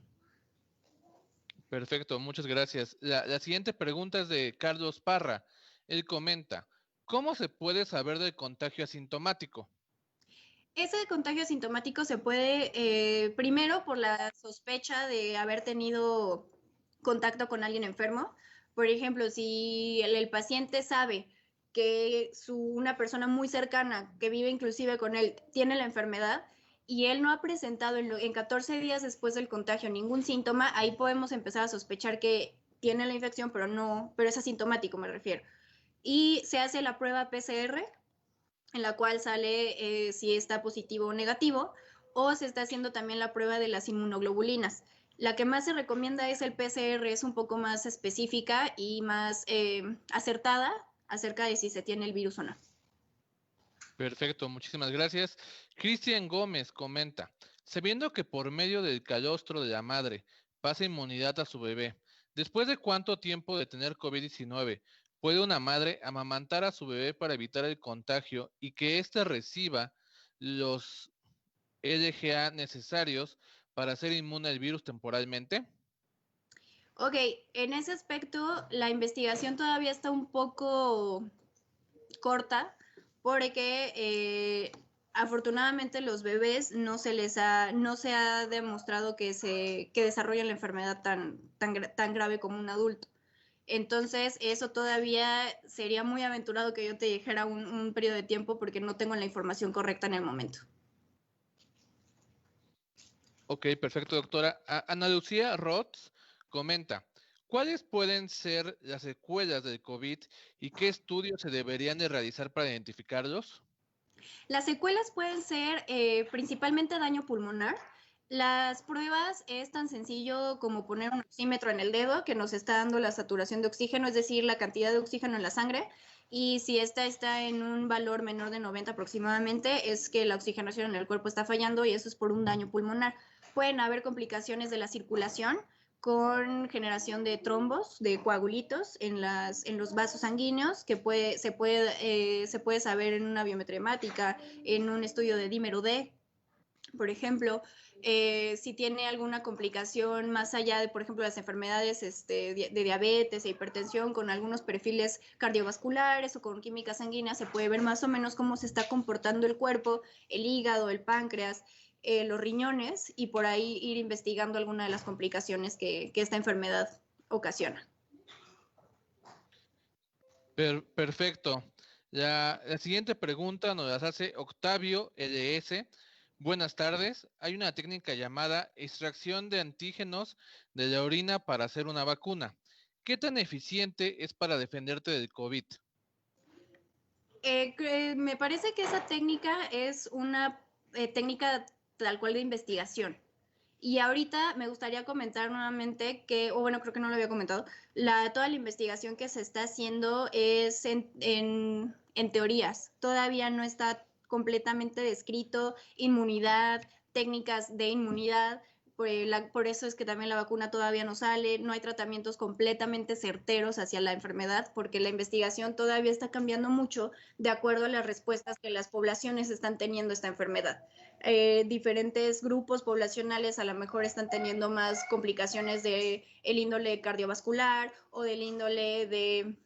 Perfecto, muchas gracias. La siguiente pregunta es de Carlos Parra. Él comenta, ¿cómo se puede saber del contagio asintomático? Ese contagio asintomático se puede, primero, por la sospecha de haber tenido contacto con alguien enfermo. Por ejemplo, si el paciente sabe que una persona muy cercana, que vive inclusive con él, tiene la enfermedad y él no ha presentado en 14 días después del contagio ningún síntoma, ahí podemos empezar a sospechar que tiene la infección, pero es asintomático, me refiero. Y se hace la prueba PCR, en la cual sale si está positivo o negativo, o se está haciendo también la prueba de las inmunoglobulinas. La que más se recomienda es el PCR, es un poco más específica y más acertada acerca de si se tiene el virus o no. Perfecto, muchísimas gracias. Cristian Gómez comenta, sabiendo que por medio del calostro de la madre pasa inmunidad a su bebé, ¿después de cuánto tiempo de tener COVID-19 puede una madre amamantar a su bebé para evitar el contagio y que éste reciba los LGA necesarios para ser inmune al virus temporalmente? Ok, en ese aspecto la investigación todavía está un poco corta porque afortunadamente los bebés no se ha demostrado que desarrollen la enfermedad tan grave como un adulto. Entonces, eso todavía sería muy aventurado que yo te dijera un periodo de tiempo porque no tengo la información correcta en el momento. Ok, perfecto, doctora. Ana Lucía Roth comenta, ¿cuáles pueden ser las secuelas del COVID y qué estudios se deberían de realizar para identificarlos? Las secuelas pueden ser principalmente daño pulmonar. Las pruebas es tan sencillo como poner un oxímetro en el dedo que nos está dando la saturación de oxígeno, es decir, la cantidad de oxígeno en la sangre. Y si esta está en un valor menor de 90 aproximadamente, es que la oxigenación en el cuerpo está fallando y eso es por un daño pulmonar. Pueden haber complicaciones de la circulación con generación de trombos, de coagulitos en los vasos sanguíneos, que se puede saber en una biometría hemática, en un estudio de dímero D, por ejemplo. Si tiene alguna complicación más allá de, por ejemplo, las enfermedades de diabetes e hipertensión con algunos perfiles cardiovasculares o con química sanguínea, se puede ver más o menos cómo se está comportando el cuerpo, el hígado, el páncreas, los riñones, y por ahí ir investigando alguna de las complicaciones que esta enfermedad ocasiona. Perfecto. La siguiente pregunta nos las hace Octavio LS. Buenas tardes. Hay una técnica llamada extracción de antígenos de la orina para hacer una vacuna. ¿Qué tan eficiente es para defenderte del COVID? Me parece que esa técnica es una técnica tal cual de investigación. Y ahorita me gustaría comentar nuevamente que, o bueno, creo que no lo había comentado, toda la investigación que se está haciendo es en teorías. Todavía no está completamente descrito inmunidad, técnicas de inmunidad, por eso es que también la vacuna todavía no sale, no hay tratamientos completamente certeros hacia la enfermedad, porque la investigación todavía está cambiando mucho de acuerdo a las respuestas que las poblaciones están teniendo a esta enfermedad. Diferentes grupos poblacionales a lo mejor están teniendo más complicaciones del índole cardiovascular o del índole de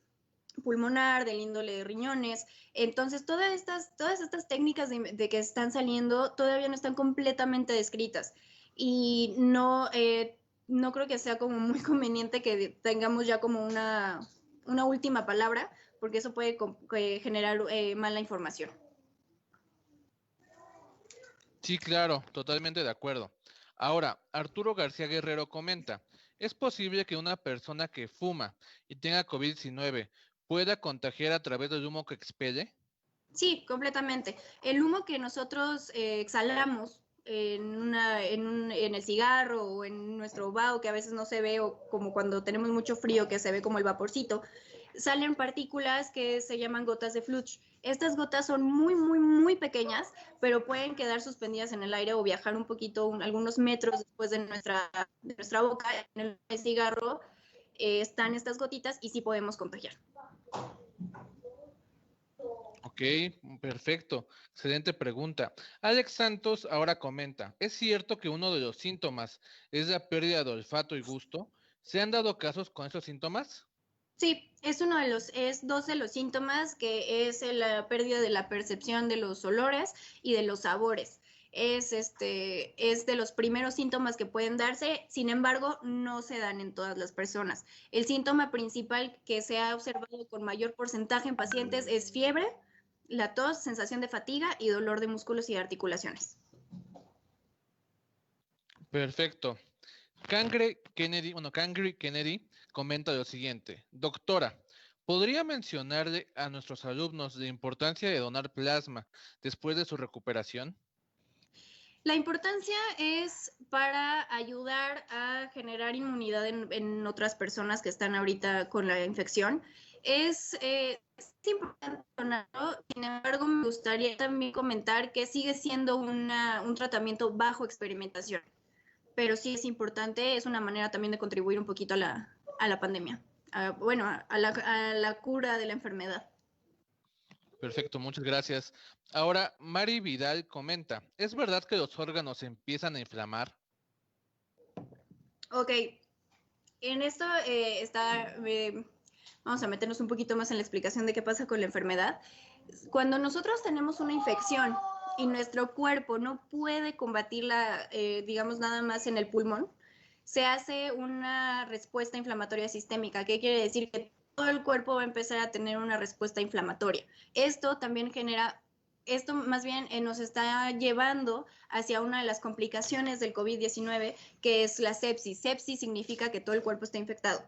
pulmonar, del índole de riñones. Entonces, todas estas técnicas de que están saliendo todavía no están completamente descritas y no creo que sea como muy conveniente que tengamos ya como una última palabra, porque eso puede generar mala información. Sí, claro, totalmente de acuerdo. Ahora, Arturo García Guerrero comenta, ¿es posible que una persona que fuma y tenga COVID-19 pueda contagiar a través del humo que expele? Sí, completamente. El humo que nosotros exhalamos en el cigarro o en nuestro vaho, que a veces no se ve, o como cuando tenemos mucho frío, que se ve como el vaporcito, salen partículas que se llaman gotas de Fluch. Estas gotas son muy, muy, muy pequeñas, pero pueden quedar suspendidas en el aire o viajar un poquito, algunos metros después de nuestra boca. En el cigarro están estas gotitas y sí podemos contagiar. Ok, perfecto. Excelente pregunta. Alex Santos ahora comenta, ¿es cierto que uno de los síntomas es la pérdida de olfato y gusto? ¿Se han dado casos con esos síntomas? Sí, es dos de los síntomas, que es la pérdida de la percepción de los olores y de los sabores. Es de los primeros síntomas que pueden darse, sin embargo, no se dan en todas las personas. El síntoma principal que se ha observado con mayor porcentaje en pacientes es fiebre, la tos, sensación de fatiga y dolor de músculos y articulaciones. Perfecto. Cangre Kennedy comenta lo siguiente. Doctora, ¿podría mencionarle a nuestros alumnos la importancia de donar plasma después de su recuperación? La importancia es para ayudar a generar inmunidad en otras personas que están ahorita con la infección. Es importante donarlo, sin embargo, me gustaría también comentar que sigue siendo un tratamiento bajo experimentación, pero sí es importante, es una manera también de contribuir un poquito a la pandemia, a la cura de la enfermedad. Perfecto, muchas gracias. Ahora, Mari Vidal comenta, ¿es verdad que los órganos se empiezan a inflamar? Ok, en esto vamos a meternos un poquito más en la explicación de qué pasa con la enfermedad. Cuando nosotros tenemos una infección y nuestro cuerpo no puede combatirla, digamos, nada más en el pulmón, se hace una respuesta inflamatoria sistémica. ¿Qué quiere decir? Que todo el cuerpo va a empezar a tener una respuesta inflamatoria. Esto más bien nos está llevando hacia una de las complicaciones del COVID-19, que es la sepsis. Sepsis significa que todo el cuerpo está infectado.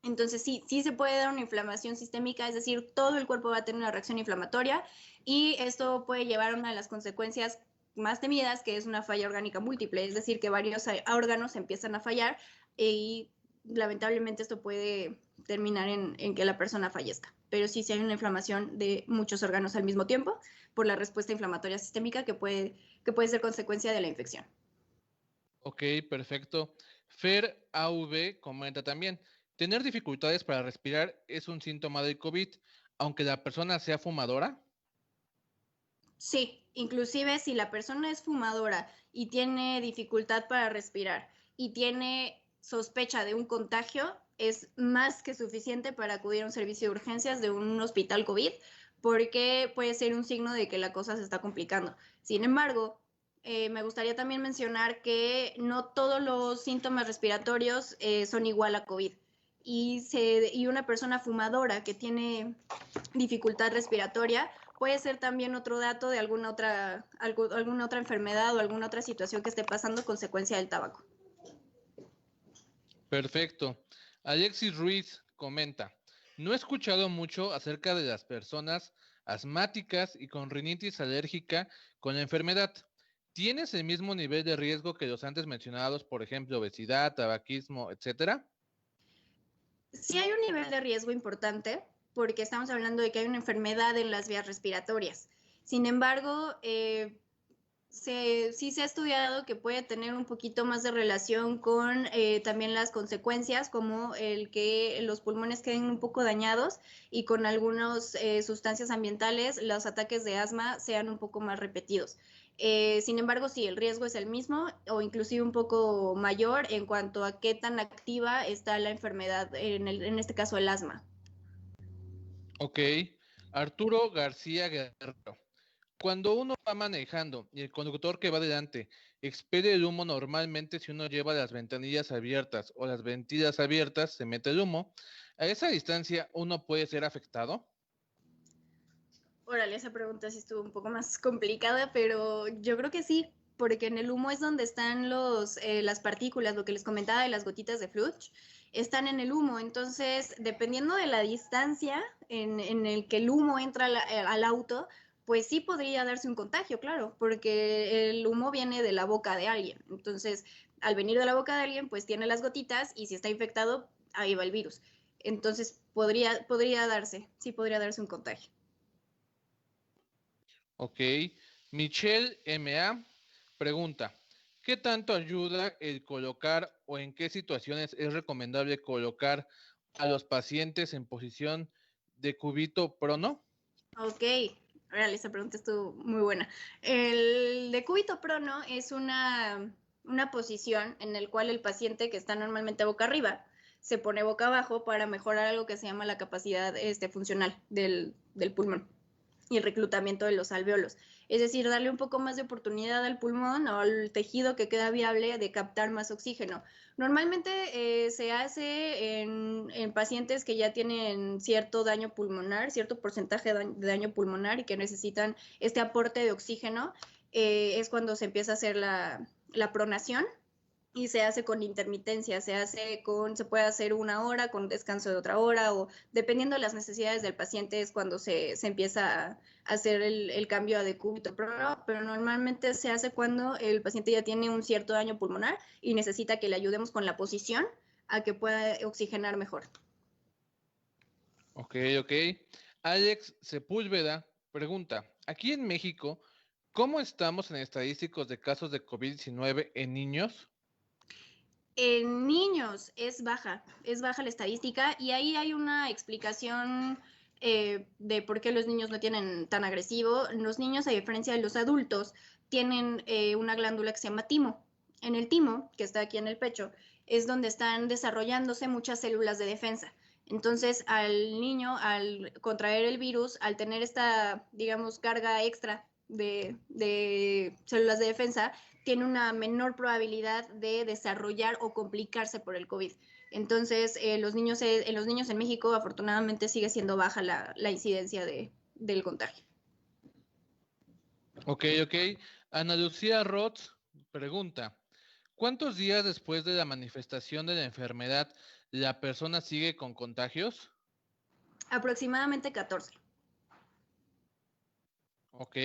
Entonces sí se puede dar una inflamación sistémica, es decir, todo el cuerpo va a tener una reacción inflamatoria, y esto puede llevar a una de las consecuencias más temidas, que es una falla orgánica múltiple, es decir, que varios órganos empiezan a fallar y lamentablemente esto puede terminar en que la persona fallezca. Pero sí hay una inflamación de muchos órganos al mismo tiempo por la respuesta inflamatoria sistémica que puede ser consecuencia de la infección. Ok, perfecto. Fer AV comenta también, ¿tener dificultades para respirar es un síntoma del COVID, aunque la persona sea fumadora? Sí, inclusive si la persona es fumadora y tiene dificultad para respirar y tiene sospecha de un contagio, es más que suficiente para acudir a un servicio de urgencias de un hospital COVID, porque puede ser un signo de que la cosa se está complicando. Sin embargo, me gustaría también mencionar que no todos los síntomas respiratorios son igual a COVID. Y una persona fumadora que tiene dificultad respiratoria puede ser también otro dato de alguna otra enfermedad o alguna otra situación que esté pasando consecuencia del tabaco. Perfecto. Alexis Ruiz comenta, no he escuchado mucho acerca de las personas asmáticas y con rinitis alérgica con la enfermedad. ¿Tienes el mismo nivel de riesgo que los antes mencionados, por ejemplo, obesidad, tabaquismo, etcétera? Sí hay un nivel de riesgo importante, porque estamos hablando de que hay una enfermedad en las vías respiratorias. Sin embargo, sí se ha estudiado que puede tener un poquito más de relación con también las consecuencias, como el que los pulmones queden un poco dañados y con algunas sustancias ambientales los ataques de asma sean un poco más repetidos. Sin embargo, sí, el riesgo es el mismo o inclusive un poco mayor en cuanto a qué tan activa está la enfermedad, en este caso el asma. Ok. Arturo García Guerrero. Cuando uno va manejando y el conductor que va delante expele el humo, normalmente si uno lleva las ventanillas abiertas o las ventilas abiertas, se mete el humo. ¿A esa distancia uno puede ser afectado? Órale, esa pregunta sí estuvo un poco más complicada, pero yo creo que sí, porque en el humo es donde están las partículas, lo que les comentaba de las gotitas de Fluch, están en el humo. Entonces, dependiendo de la distancia en el que el humo entra al auto, pues sí podría darse un contagio, claro, porque el humo viene de la boca de alguien. Entonces, al venir de la boca de alguien, pues tiene las gotitas y si está infectado, ahí va el virus. Entonces, podría darse un contagio. Ok. Michelle M.A. pregunta, ¿qué tanto ayuda el colocar o en qué situaciones es recomendable colocar a los pacientes en posición de cúbito prono? Ok, órale, esa pregunta estuvo muy buena. El decúbito prono es una posición en la cual el paciente que está normalmente boca arriba se pone boca abajo para mejorar algo que se llama la capacidad funcional del pulmón y el reclutamiento de los alvéolos. Es decir, darle un poco más de oportunidad al pulmón o al tejido que queda viable de captar más oxígeno. Normalmente se hace en pacientes que ya tienen cierto daño pulmonar, cierto porcentaje de daño pulmonar y que necesitan este aporte de oxígeno. Es cuando se empieza a hacer la pronación y se hace con intermitencia, se puede hacer 1 hora con descanso de otra hora o dependiendo de las necesidades del paciente es cuando se empieza a hacer el cambio a decúbito prono, pero normalmente se hace cuando el paciente ya tiene un cierto daño pulmonar y necesita que le ayudemos con la posición a que pueda oxigenar mejor. Ok. Alex Sepúlveda pregunta, aquí en México, ¿cómo estamos en estadísticos de casos de COVID-19 en niños? En niños es baja la estadística y ahí hay una explicación de por qué los niños no tienen tan agresivo. Los niños, a diferencia de los adultos, tienen una glándula que se llama timo. En el timo, que está aquí en el pecho, es donde están desarrollándose muchas células de defensa. Entonces, al niño, al contraer el virus, al tener esta, digamos, carga extra de células de defensa, tiene una menor probabilidad de desarrollar o complicarse por el COVID. Entonces, en los niños en México, afortunadamente, sigue siendo baja la incidencia del contagio. Ok. Ana Lucía Roth pregunta, ¿cuántos días después de la manifestación de la enfermedad la persona sigue con contagios? Aproximadamente 14. Ok.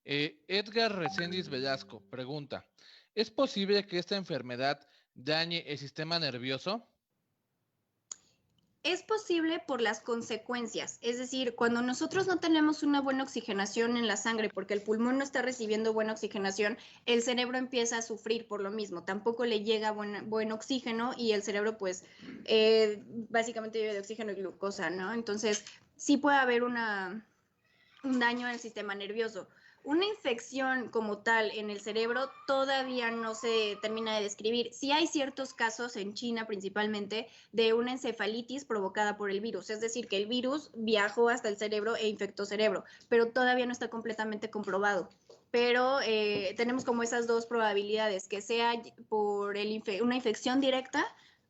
Edgar Reséndiz Velasco pregunta, ¿es posible que esta enfermedad dañe el sistema nervioso? Es posible por las consecuencias, es decir, cuando nosotros no tenemos una buena oxigenación en la sangre porque el pulmón no está recibiendo buena oxigenación, el cerebro empieza a sufrir por lo mismo, tampoco le llega buen oxígeno y el cerebro pues básicamente vive de oxígeno y glucosa, ¿no? Entonces sí puede haber un daño en el sistema nervioso. Una infección como tal en el cerebro todavía no se termina de describir. Sí hay ciertos casos en China principalmente de una encefalitis provocada por el virus, es decir, que el virus viajó hasta el cerebro e infectó cerebro, pero todavía no está completamente comprobado. Pero tenemos como esas dos probabilidades, que sea por una infección directa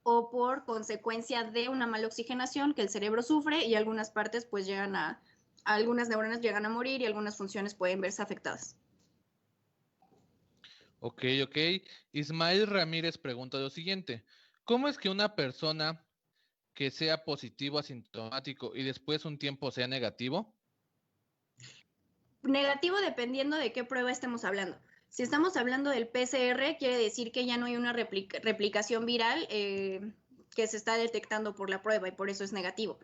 o por consecuencia de una mala oxigenación que el cerebro sufre y algunas partes pues algunas neuronas llegan a morir y algunas funciones pueden verse afectadas. Ok. Ismael Ramírez pregunta lo siguiente, ¿cómo es que una persona que sea positivo asintomático y después un tiempo sea negativo? Negativo dependiendo de qué prueba estemos hablando. Si estamos hablando del PCR, quiere decir que ya no hay una replicación viral que se está detectando por la prueba y por eso es negativo.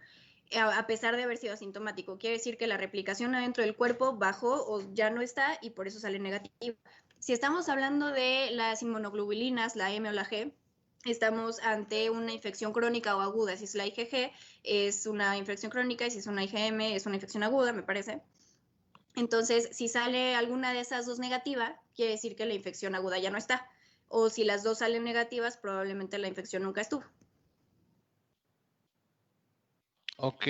a pesar de haber sido asintomático. Quiere decir que la replicación adentro del cuerpo bajó o ya no está y por eso sale negativa. Si estamos hablando de las inmunoglobulinas, la M o la G, estamos ante una infección crónica o aguda. Si es la IgG, es una infección crónica, y si es una IgM, es una infección aguda, me parece. Entonces, si sale alguna de esas dos negativa, quiere decir que la infección aguda ya no está. O si las dos salen negativas, probablemente la infección nunca estuvo. Ok.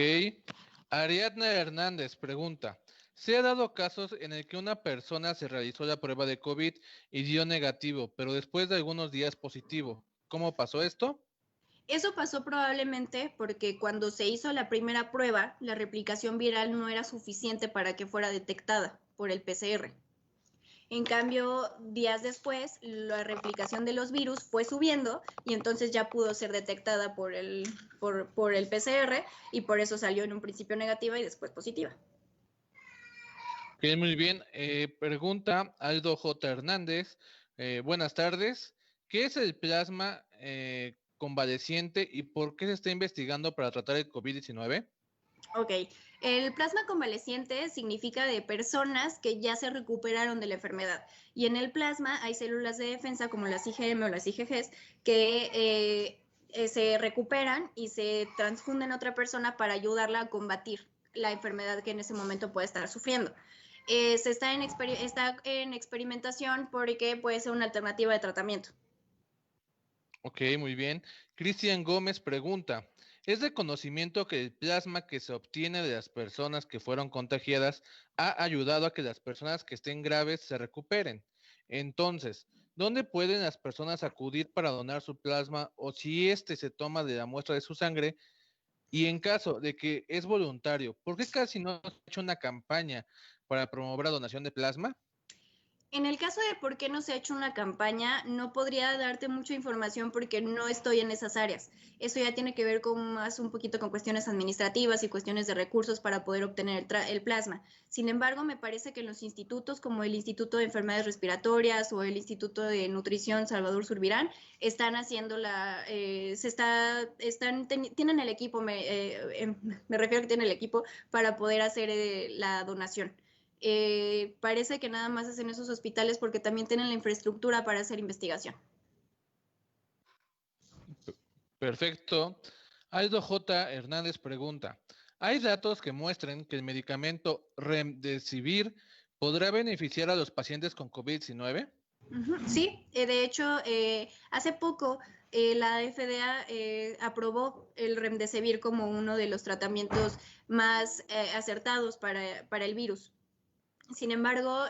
Ariadna Hernández pregunta, ¿se ha dado casos en el que una persona se realizó la prueba de COVID y dio negativo, pero después de algunos días positivo? ¿Cómo pasó esto? Eso pasó probablemente porque cuando se hizo la primera prueba, la replicación viral no era suficiente para que fuera detectada por el PCR. En cambio, días después, la replicación de los virus fue subiendo y entonces ya pudo ser detectada por el PCR y por eso salió en un principio negativa y después positiva. Ok, muy bien. Pregunta Aldo J. Hernández. Buenas tardes. ¿Qué es el plasma convaleciente y por qué se está investigando para tratar el COVID-19? Ok, el plasma convaleciente significa de personas que ya se recuperaron de la enfermedad. Y en el plasma hay células de defensa como las IgM o las IgGs que se recuperan y se transfunden a otra persona para ayudarla a combatir la enfermedad que en ese momento puede estar sufriendo. Está en experimentación porque puede ser una alternativa de tratamiento. Ok, muy bien. Cristian Gómez pregunta, ¿es de conocimiento que el plasma que se obtiene de las personas que fueron contagiadas ha ayudado a que las personas que estén graves se recuperen? Entonces, ¿dónde pueden las personas acudir para donar su plasma o si éste se toma de la muestra de su sangre? Y en caso de que es voluntario, ¿por qué casi no se ha hecho una campaña para promover la donación de plasma? En el caso de por qué no se ha hecho una campaña, no podría darte mucha información porque no estoy en esas áreas. Eso ya tiene que ver con más un poquito con cuestiones administrativas y cuestiones de recursos para poder obtener el plasma. Sin embargo, me parece que los institutos como el Instituto de Enfermedades Respiratorias o el Instituto de Nutrición Salvador Subirán están haciendo tienen el equipo, me refiero a que tienen el equipo para poder hacer la donación. Parece que nada más es en esos hospitales porque también tienen la infraestructura para hacer investigación. Perfecto. Aldo J. Hernández pregunta, ¿hay datos que muestren que el medicamento Remdesivir podrá beneficiar a los pacientes con COVID-19? Sí, de hecho, hace poco la FDA aprobó el Remdesivir como uno de los tratamientos más acertados para el virus. Sin embargo,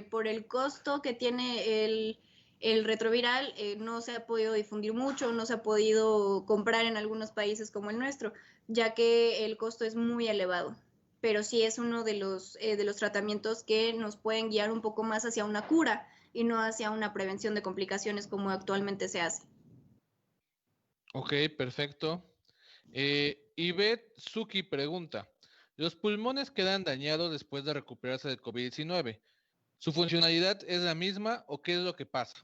por el costo que tiene el retroviral, no se ha podido difundir mucho, no se ha podido comprar en algunos países como el nuestro, ya que el costo es muy elevado. Pero sí es uno de los tratamientos que nos pueden guiar un poco más hacia una cura y no hacia una prevención de complicaciones como actualmente se hace. Ok, perfecto. Ivette Suki pregunta, ¿los pulmones quedan dañados después de recuperarse del COVID-19? ¿Su funcionalidad es la misma o qué es lo que pasa?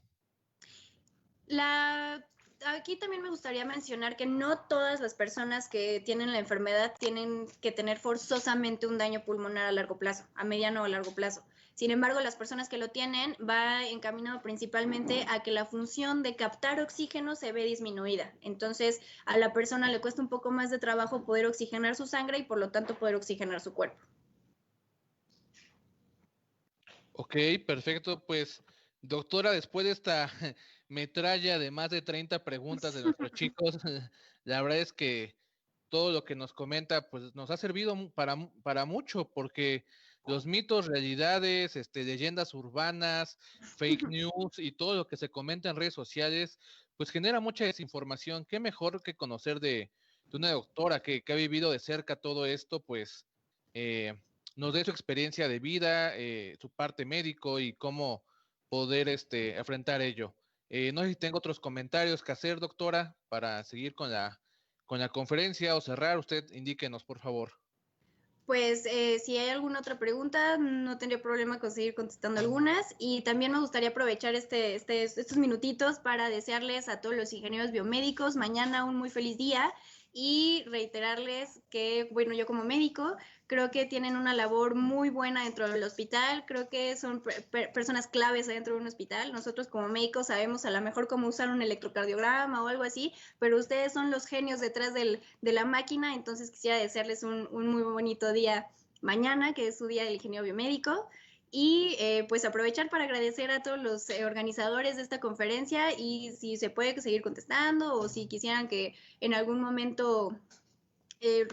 Aquí también me gustaría mencionar que no todas las personas que tienen la enfermedad tienen que tener forzosamente un daño pulmonar a largo plazo, a mediano o a largo plazo. Sin embargo, las personas que lo tienen va encaminado principalmente a que la función de captar oxígeno se ve disminuida. Entonces, a la persona le cuesta un poco más de trabajo poder oxigenar su sangre y por lo tanto poder oxigenar su cuerpo. Ok, perfecto. Pues, doctora, después de esta metralla de más de 30 preguntas de nuestros chicos, la verdad es que todo lo que nos comenta, pues nos ha servido para mucho, porque los mitos, realidades, leyendas urbanas, fake news y todo lo que se comenta en redes sociales, pues genera mucha desinformación. Qué mejor que conocer de una doctora que ha vivido de cerca todo esto, pues nos dé su experiencia de vida, su parte médico y cómo poder enfrentar ello. No sé si tengo otros comentarios que hacer, doctora, para seguir con la conferencia o cerrar. Usted indíquenos, por favor. Pues si hay alguna otra pregunta, no tendría problema con seguir contestando algunas. Y también me gustaría aprovechar estos minutitos para desearles a todos los ingenieros biomédicos mañana un muy feliz día y reiterarles que, bueno, yo como médico creo que tienen una labor muy buena dentro del hospital, creo que son personas claves dentro de un hospital. Nosotros como médicos sabemos a lo mejor cómo usar un electrocardiograma o algo así, pero ustedes son los genios detrás de la máquina, entonces quisiera desearles un muy bonito día mañana, que es su día del ingeniero biomédico. Y pues aprovechar para agradecer a todos los organizadores de esta conferencia, y si se puede seguir contestando o si quisieran que en algún momento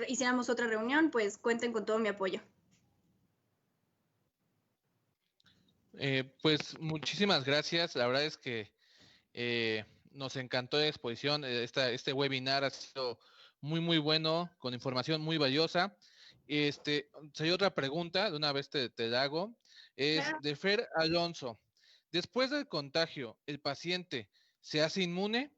hiciéramos otra reunión, pues cuenten con todo mi apoyo. Pues muchísimas gracias. La verdad es que nos encantó la exposición. Este webinar ha sido muy bueno, con información muy valiosa. Si hay otra pregunta, de una vez te la hago. Es Claro. de Fer Alonso. Después del contagio, ¿el paciente se hace inmune?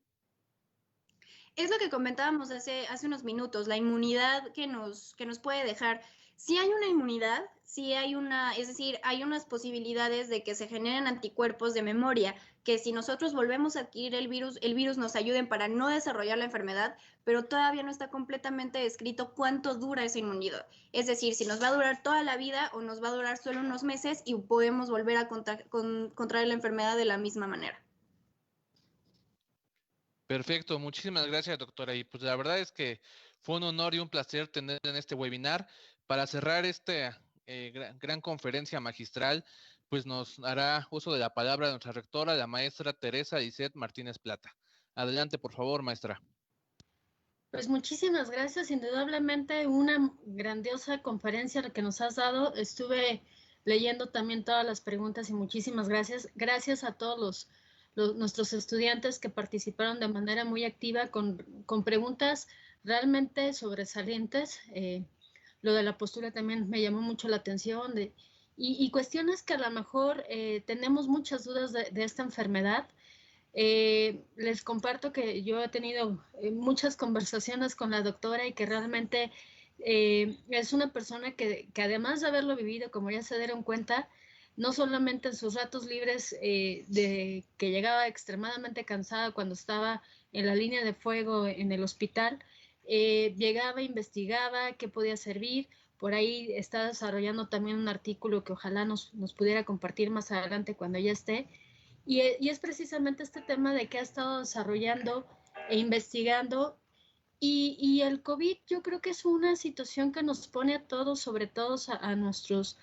Es lo que comentábamos hace unos minutos, la inmunidad que nos puede dejar. Si hay una inmunidad, es decir, hay unas posibilidades de que se generen anticuerpos de memoria, que si nosotros volvemos a adquirir el virus nos ayuden para no desarrollar la enfermedad, pero todavía no está completamente descrito cuánto dura esa inmunidad. Es decir, si nos va a durar toda la vida o nos va a durar solo unos meses y podemos volver a contraer la enfermedad de la misma manera. Perfecto, muchísimas gracias, doctora. Y pues la verdad es que fue un honor y un placer tener en este webinar. Para cerrar esta gran conferencia magistral, pues nos hará uso de la palabra nuestra rectora, la maestra Teresa Lisset Martínez Plata. Adelante, por favor, maestra. Pues muchísimas gracias, indudablemente una grandiosa conferencia la que nos has dado. Estuve leyendo también todas las preguntas y muchísimas gracias. Gracias a todos nuestros estudiantes que participaron de manera muy activa con preguntas realmente sobresalientes. Lo de la postura también me llamó mucho la atención y cuestiones que a lo mejor tenemos muchas dudas de esta enfermedad. Les comparto que yo he tenido muchas conversaciones con la doctora y que realmente es una persona que además de haberlo vivido, como ya se dieron cuenta, no solamente en sus ratos libres de que llegaba extremadamente cansada cuando estaba en la línea de fuego en el hospital, llegaba, investigaba qué podía servir. Por ahí está desarrollando también un artículo que ojalá nos pudiera compartir más adelante cuando ya esté. Y es precisamente este tema de que ha estado desarrollando e investigando. Y el COVID yo creo que es una situación que nos pone a todos, sobre todo a nuestros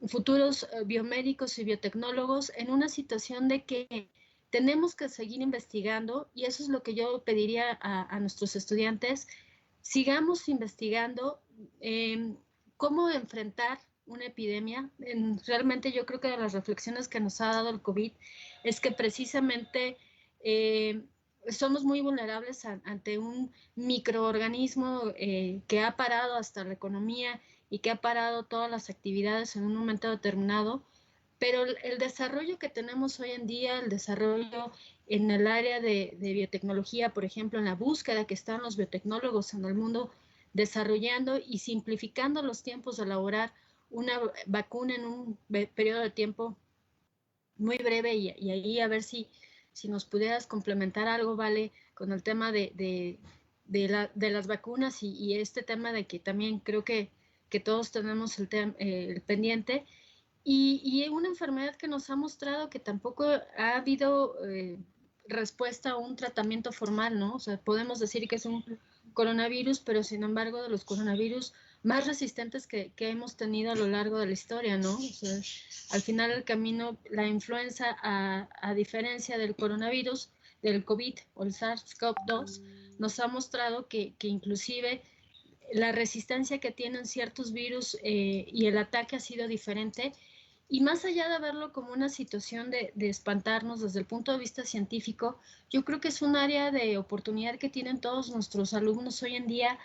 futuros biomédicos y biotecnólogos, en una situación de que tenemos que seguir investigando, y eso es lo que yo pediría a nuestros estudiantes: sigamos investigando cómo enfrentar una epidemia. Realmente yo creo que de las reflexiones que nos ha dado el COVID es que precisamente somos muy vulnerables ante un microorganismo que ha parado hasta la economía y que ha parado todas las actividades en un momento determinado. Pero el desarrollo que tenemos hoy en día, el desarrollo en el área de biotecnología, por ejemplo, en la búsqueda que están los biotecnólogos en el mundo desarrollando y simplificando los tiempos de elaborar una vacuna en un periodo de tiempo muy breve, y ahí a ver si nos pudieras complementar algo, Vale, con el tema de las vacunas y este tema de que también creo que todos tenemos el pendiente. Y una enfermedad que nos ha mostrado que tampoco ha habido respuesta a un tratamiento formal, ¿no? O sea, podemos decir que es un coronavirus, pero sin embargo de los coronavirus más resistentes que hemos tenido a lo largo de la historia, ¿no? O sea, al final del camino, la influenza, a diferencia del coronavirus, del COVID o el SARS-CoV-2, nos ha mostrado que inclusive la resistencia que tienen ciertos virus y el ataque ha sido diferente. Y más allá de verlo como una situación de espantarnos desde el punto de vista científico, yo creo que es un área de oportunidad que tienen todos nuestros alumnos hoy en día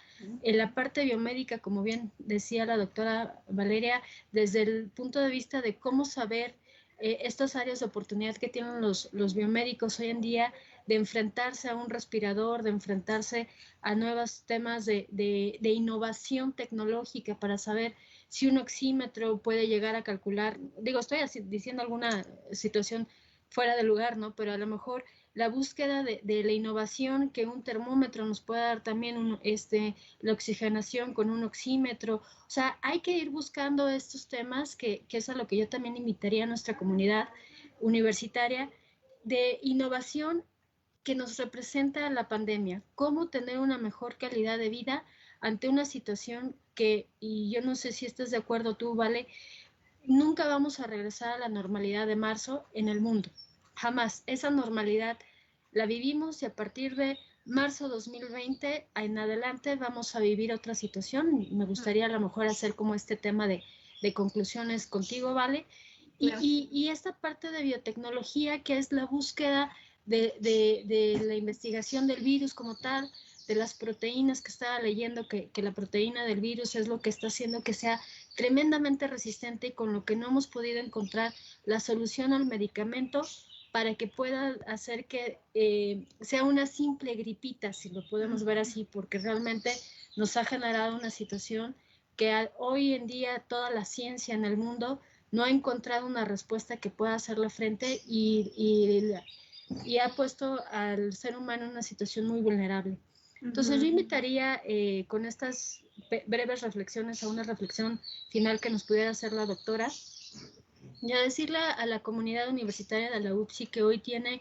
en la parte biomédica, como bien decía la doctora Valeria, desde el punto de vista de cómo saber estas áreas de oportunidad que tienen los biomédicos hoy en día, de enfrentarse a un respirador, de enfrentarse a nuevos temas de innovación tecnológica para saber si un oxímetro puede llegar a calcular. Digo, estoy diciendo alguna situación fuera de lugar, ¿no? Pero a lo mejor la búsqueda de la innovación, que un termómetro nos pueda dar también la oxigenación con un oxímetro. O sea, hay que ir buscando estos temas, que es a lo que yo también invitaría a nuestra comunidad universitaria, de innovación que nos representa la pandemia, cómo tener una mejor calidad de vida ante una situación que, y yo no sé si estás de acuerdo tú, Vale, nunca vamos a regresar a la normalidad de marzo en el mundo, jamás. Esa normalidad la vivimos y a partir de marzo 2020 en adelante vamos a vivir otra situación. Me gustaría a lo mejor hacer como este tema de conclusiones contigo, Vale. Y esta parte de biotecnología, que es la búsqueda de la investigación del virus como tal, de las proteínas, que estaba leyendo que la proteína del virus es lo que está haciendo que sea tremendamente resistente, y con lo que no hemos podido encontrar la solución al medicamento para que pueda hacer que sea una simple gripita, si lo podemos ver así, porque realmente nos ha generado una situación que hoy en día toda la ciencia en el mundo no ha encontrado una respuesta que pueda hacerle frente, y ha puesto al ser humano en una situación muy vulnerable. Entonces yo invitaría con estas breves reflexiones a una reflexión final que nos pudiera hacer la doctora, y a decirle a la comunidad universitaria de la UPSI que hoy tiene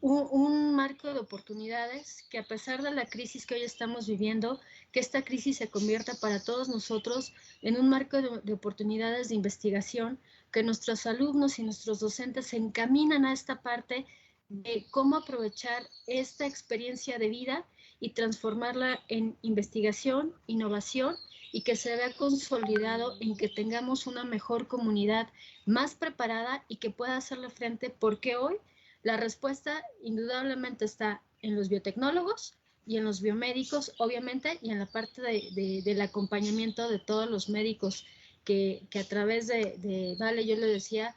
un marco de oportunidades, que a pesar de la crisis que hoy estamos viviendo, que esta crisis se convierta para todos nosotros en un marco de oportunidades de investigación, que nuestros alumnos y nuestros docentes se encaminan a esta parte de cómo aprovechar esta experiencia de vida y transformarla en investigación, innovación, y que se vea consolidado en que tengamos una mejor comunidad más preparada y que pueda hacerle frente, porque hoy la respuesta indudablemente está en los biotecnólogos y en los biomédicos, obviamente, y en la parte del acompañamiento de todos los médicos que a través Vale, yo le decía,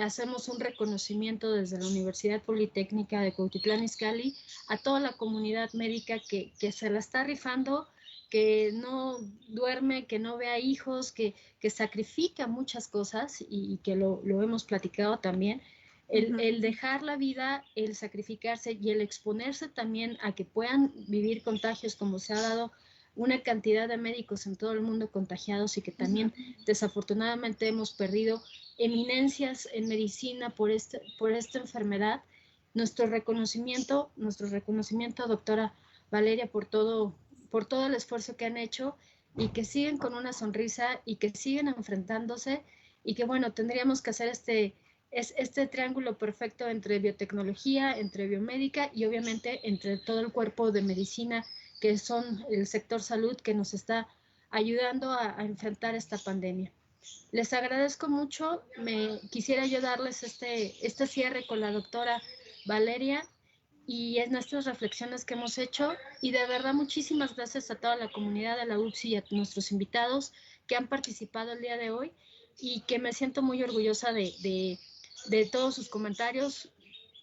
hacemos un reconocimiento desde la Universidad Politécnica de Cuautitlán Izcalli a toda la comunidad médica que se la está rifando, que no duerme, que no ve a hijos, que sacrifica muchas cosas, y que lo hemos platicado también. El dejar la vida, el sacrificarse y el exponerse también a que puedan vivir contagios, como se ha dado una cantidad de médicos en todo el mundo contagiados, y que también desafortunadamente hemos perdido eminencias en medicina por esta enfermedad. Nuestro reconocimiento, doctora Valeria, por todo el esfuerzo que han hecho, y que siguen con una sonrisa y que siguen enfrentándose, y que bueno, tendríamos que hacer este triángulo perfecto entre biotecnología, entre biomédica y obviamente entre todo el cuerpo de medicina, que son el sector salud, que nos está ayudando a enfrentar esta pandemia. Les agradezco mucho. Quisiera yo darles este cierre con la doctora Valeria y en nuestras reflexiones que hemos hecho, y de verdad muchísimas gracias a toda la comunidad de la UPSI y a nuestros invitados que han participado el día de hoy, y que me siento muy orgullosa de todos sus comentarios.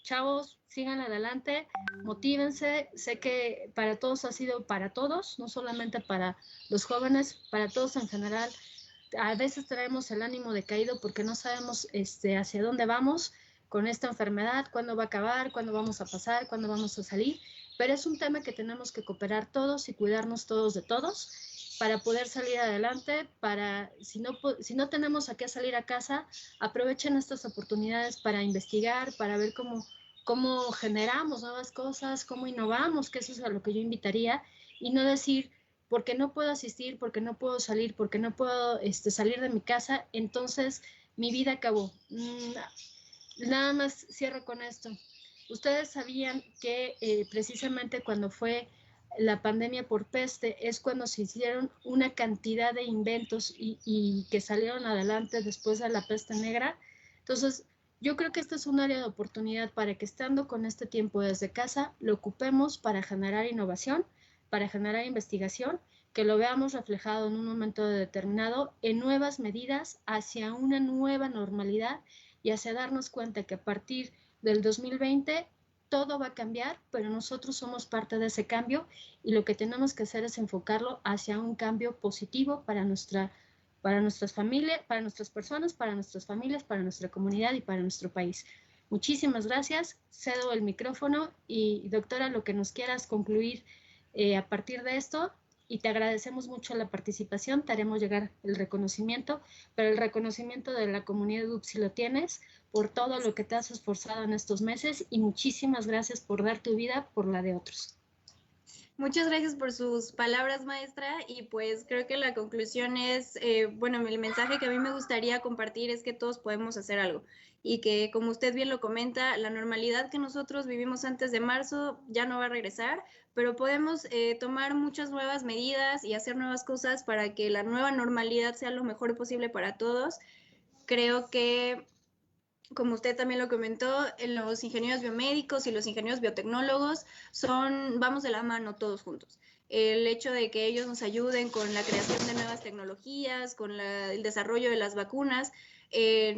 Chavos, sigan adelante, motívense. Sé que para todos ha sido para todos, no solamente para los jóvenes, para todos en general. A veces traemos el ánimo decaído porque no sabemos hacia dónde vamos con esta enfermedad, cuándo va a acabar, cuándo vamos a pasar, cuándo vamos a salir, pero es un tema que tenemos que cooperar todos y cuidarnos todos de todos para poder salir adelante. Si no tenemos a qué salir a casa, aprovechen estas oportunidades para investigar, para ver cómo generamos nuevas cosas, cómo innovamos, que eso es a lo que yo invitaría, y no decir, porque no puedo asistir, porque no puedo salir, porque no puedo salir de mi casa, entonces mi vida acabó. Nada más cierro con esto. Ustedes sabían que precisamente cuando fue la pandemia por peste es cuando se hicieron una cantidad de inventos y que salieron adelante después de la peste negra. Entonces, yo creo que este es un área de oportunidad para que, estando con este tiempo desde casa, lo ocupemos para generar innovación, para generar investigación, que lo veamos reflejado en un momento determinado en nuevas medidas hacia una nueva normalidad, y hacia darnos cuenta que a partir del 2020 todo va a cambiar, pero nosotros somos parte de ese cambio, y lo que tenemos que hacer es enfocarlo hacia un cambio positivo para nuestras familias, para nuestras personas, para nuestras familias, para nuestra comunidad y para nuestro país. Muchísimas gracias. Cedo el micrófono y doctora, lo que nos quieras concluir a partir de esto, y te agradecemos mucho la participación, te haremos llegar el reconocimiento, pero el reconocimiento de la comunidad UPSI lo tienes por todo lo que te has esforzado en estos meses, y muchísimas gracias por dar tu vida por la de otros. Muchas gracias por sus palabras, maestra, y pues creo que la conclusión es, bueno, el mensaje que a mí me gustaría compartir es que todos podemos hacer algo y que, como usted bien lo comenta, la normalidad que nosotros vivimos antes de marzo ya no va a regresar, pero podemos tomar muchas nuevas medidas y hacer nuevas cosas para que la nueva normalidad sea lo mejor posible para todos. Creo que, como usted también lo comentó, los ingenieros biomédicos y los ingenieros biotecnólogos vamos de la mano todos juntos. El hecho de que ellos nos ayuden con la creación de nuevas tecnologías, con el desarrollo de las vacunas,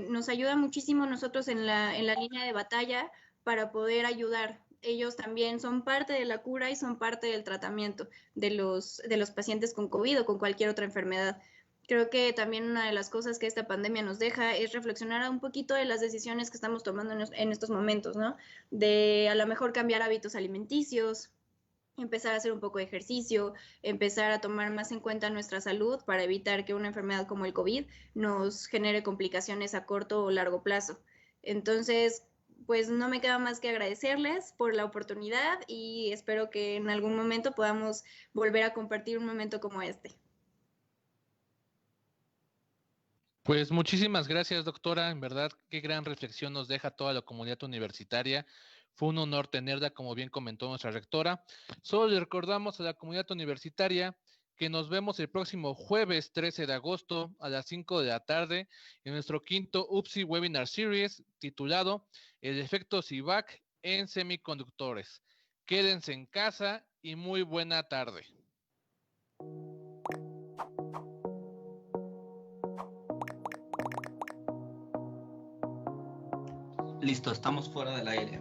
nos ayuda muchísimo nosotros en la línea de batalla para poder ayudar. Ellos también son parte de la cura y son parte del tratamiento de los pacientes con COVID o con cualquier otra enfermedad. Creo que también una de las cosas que esta pandemia nos deja es reflexionar un poquito de las decisiones que estamos tomando en estos momentos, ¿no? De a lo mejor cambiar hábitos alimenticios, empezar a hacer un poco de ejercicio, empezar a tomar más en cuenta nuestra salud para evitar que una enfermedad como el COVID nos genere complicaciones a corto o largo plazo. Entonces, pues no me queda más que agradecerles por la oportunidad y espero que en algún momento podamos volver a compartir un momento como este. Pues muchísimas gracias, doctora. En verdad, qué gran reflexión nos deja toda la comunidad universitaria. Fue un honor tenerla, como bien comentó nuestra rectora. Solo le recordamos a la comunidad universitaria que nos vemos el próximo jueves 13 de agosto a las 5 de la tarde en nuestro quinto UPSI Webinar Series titulado El efecto CIVAC en semiconductores. Quédense en casa y muy buena tarde. Listo, estamos fuera del aire.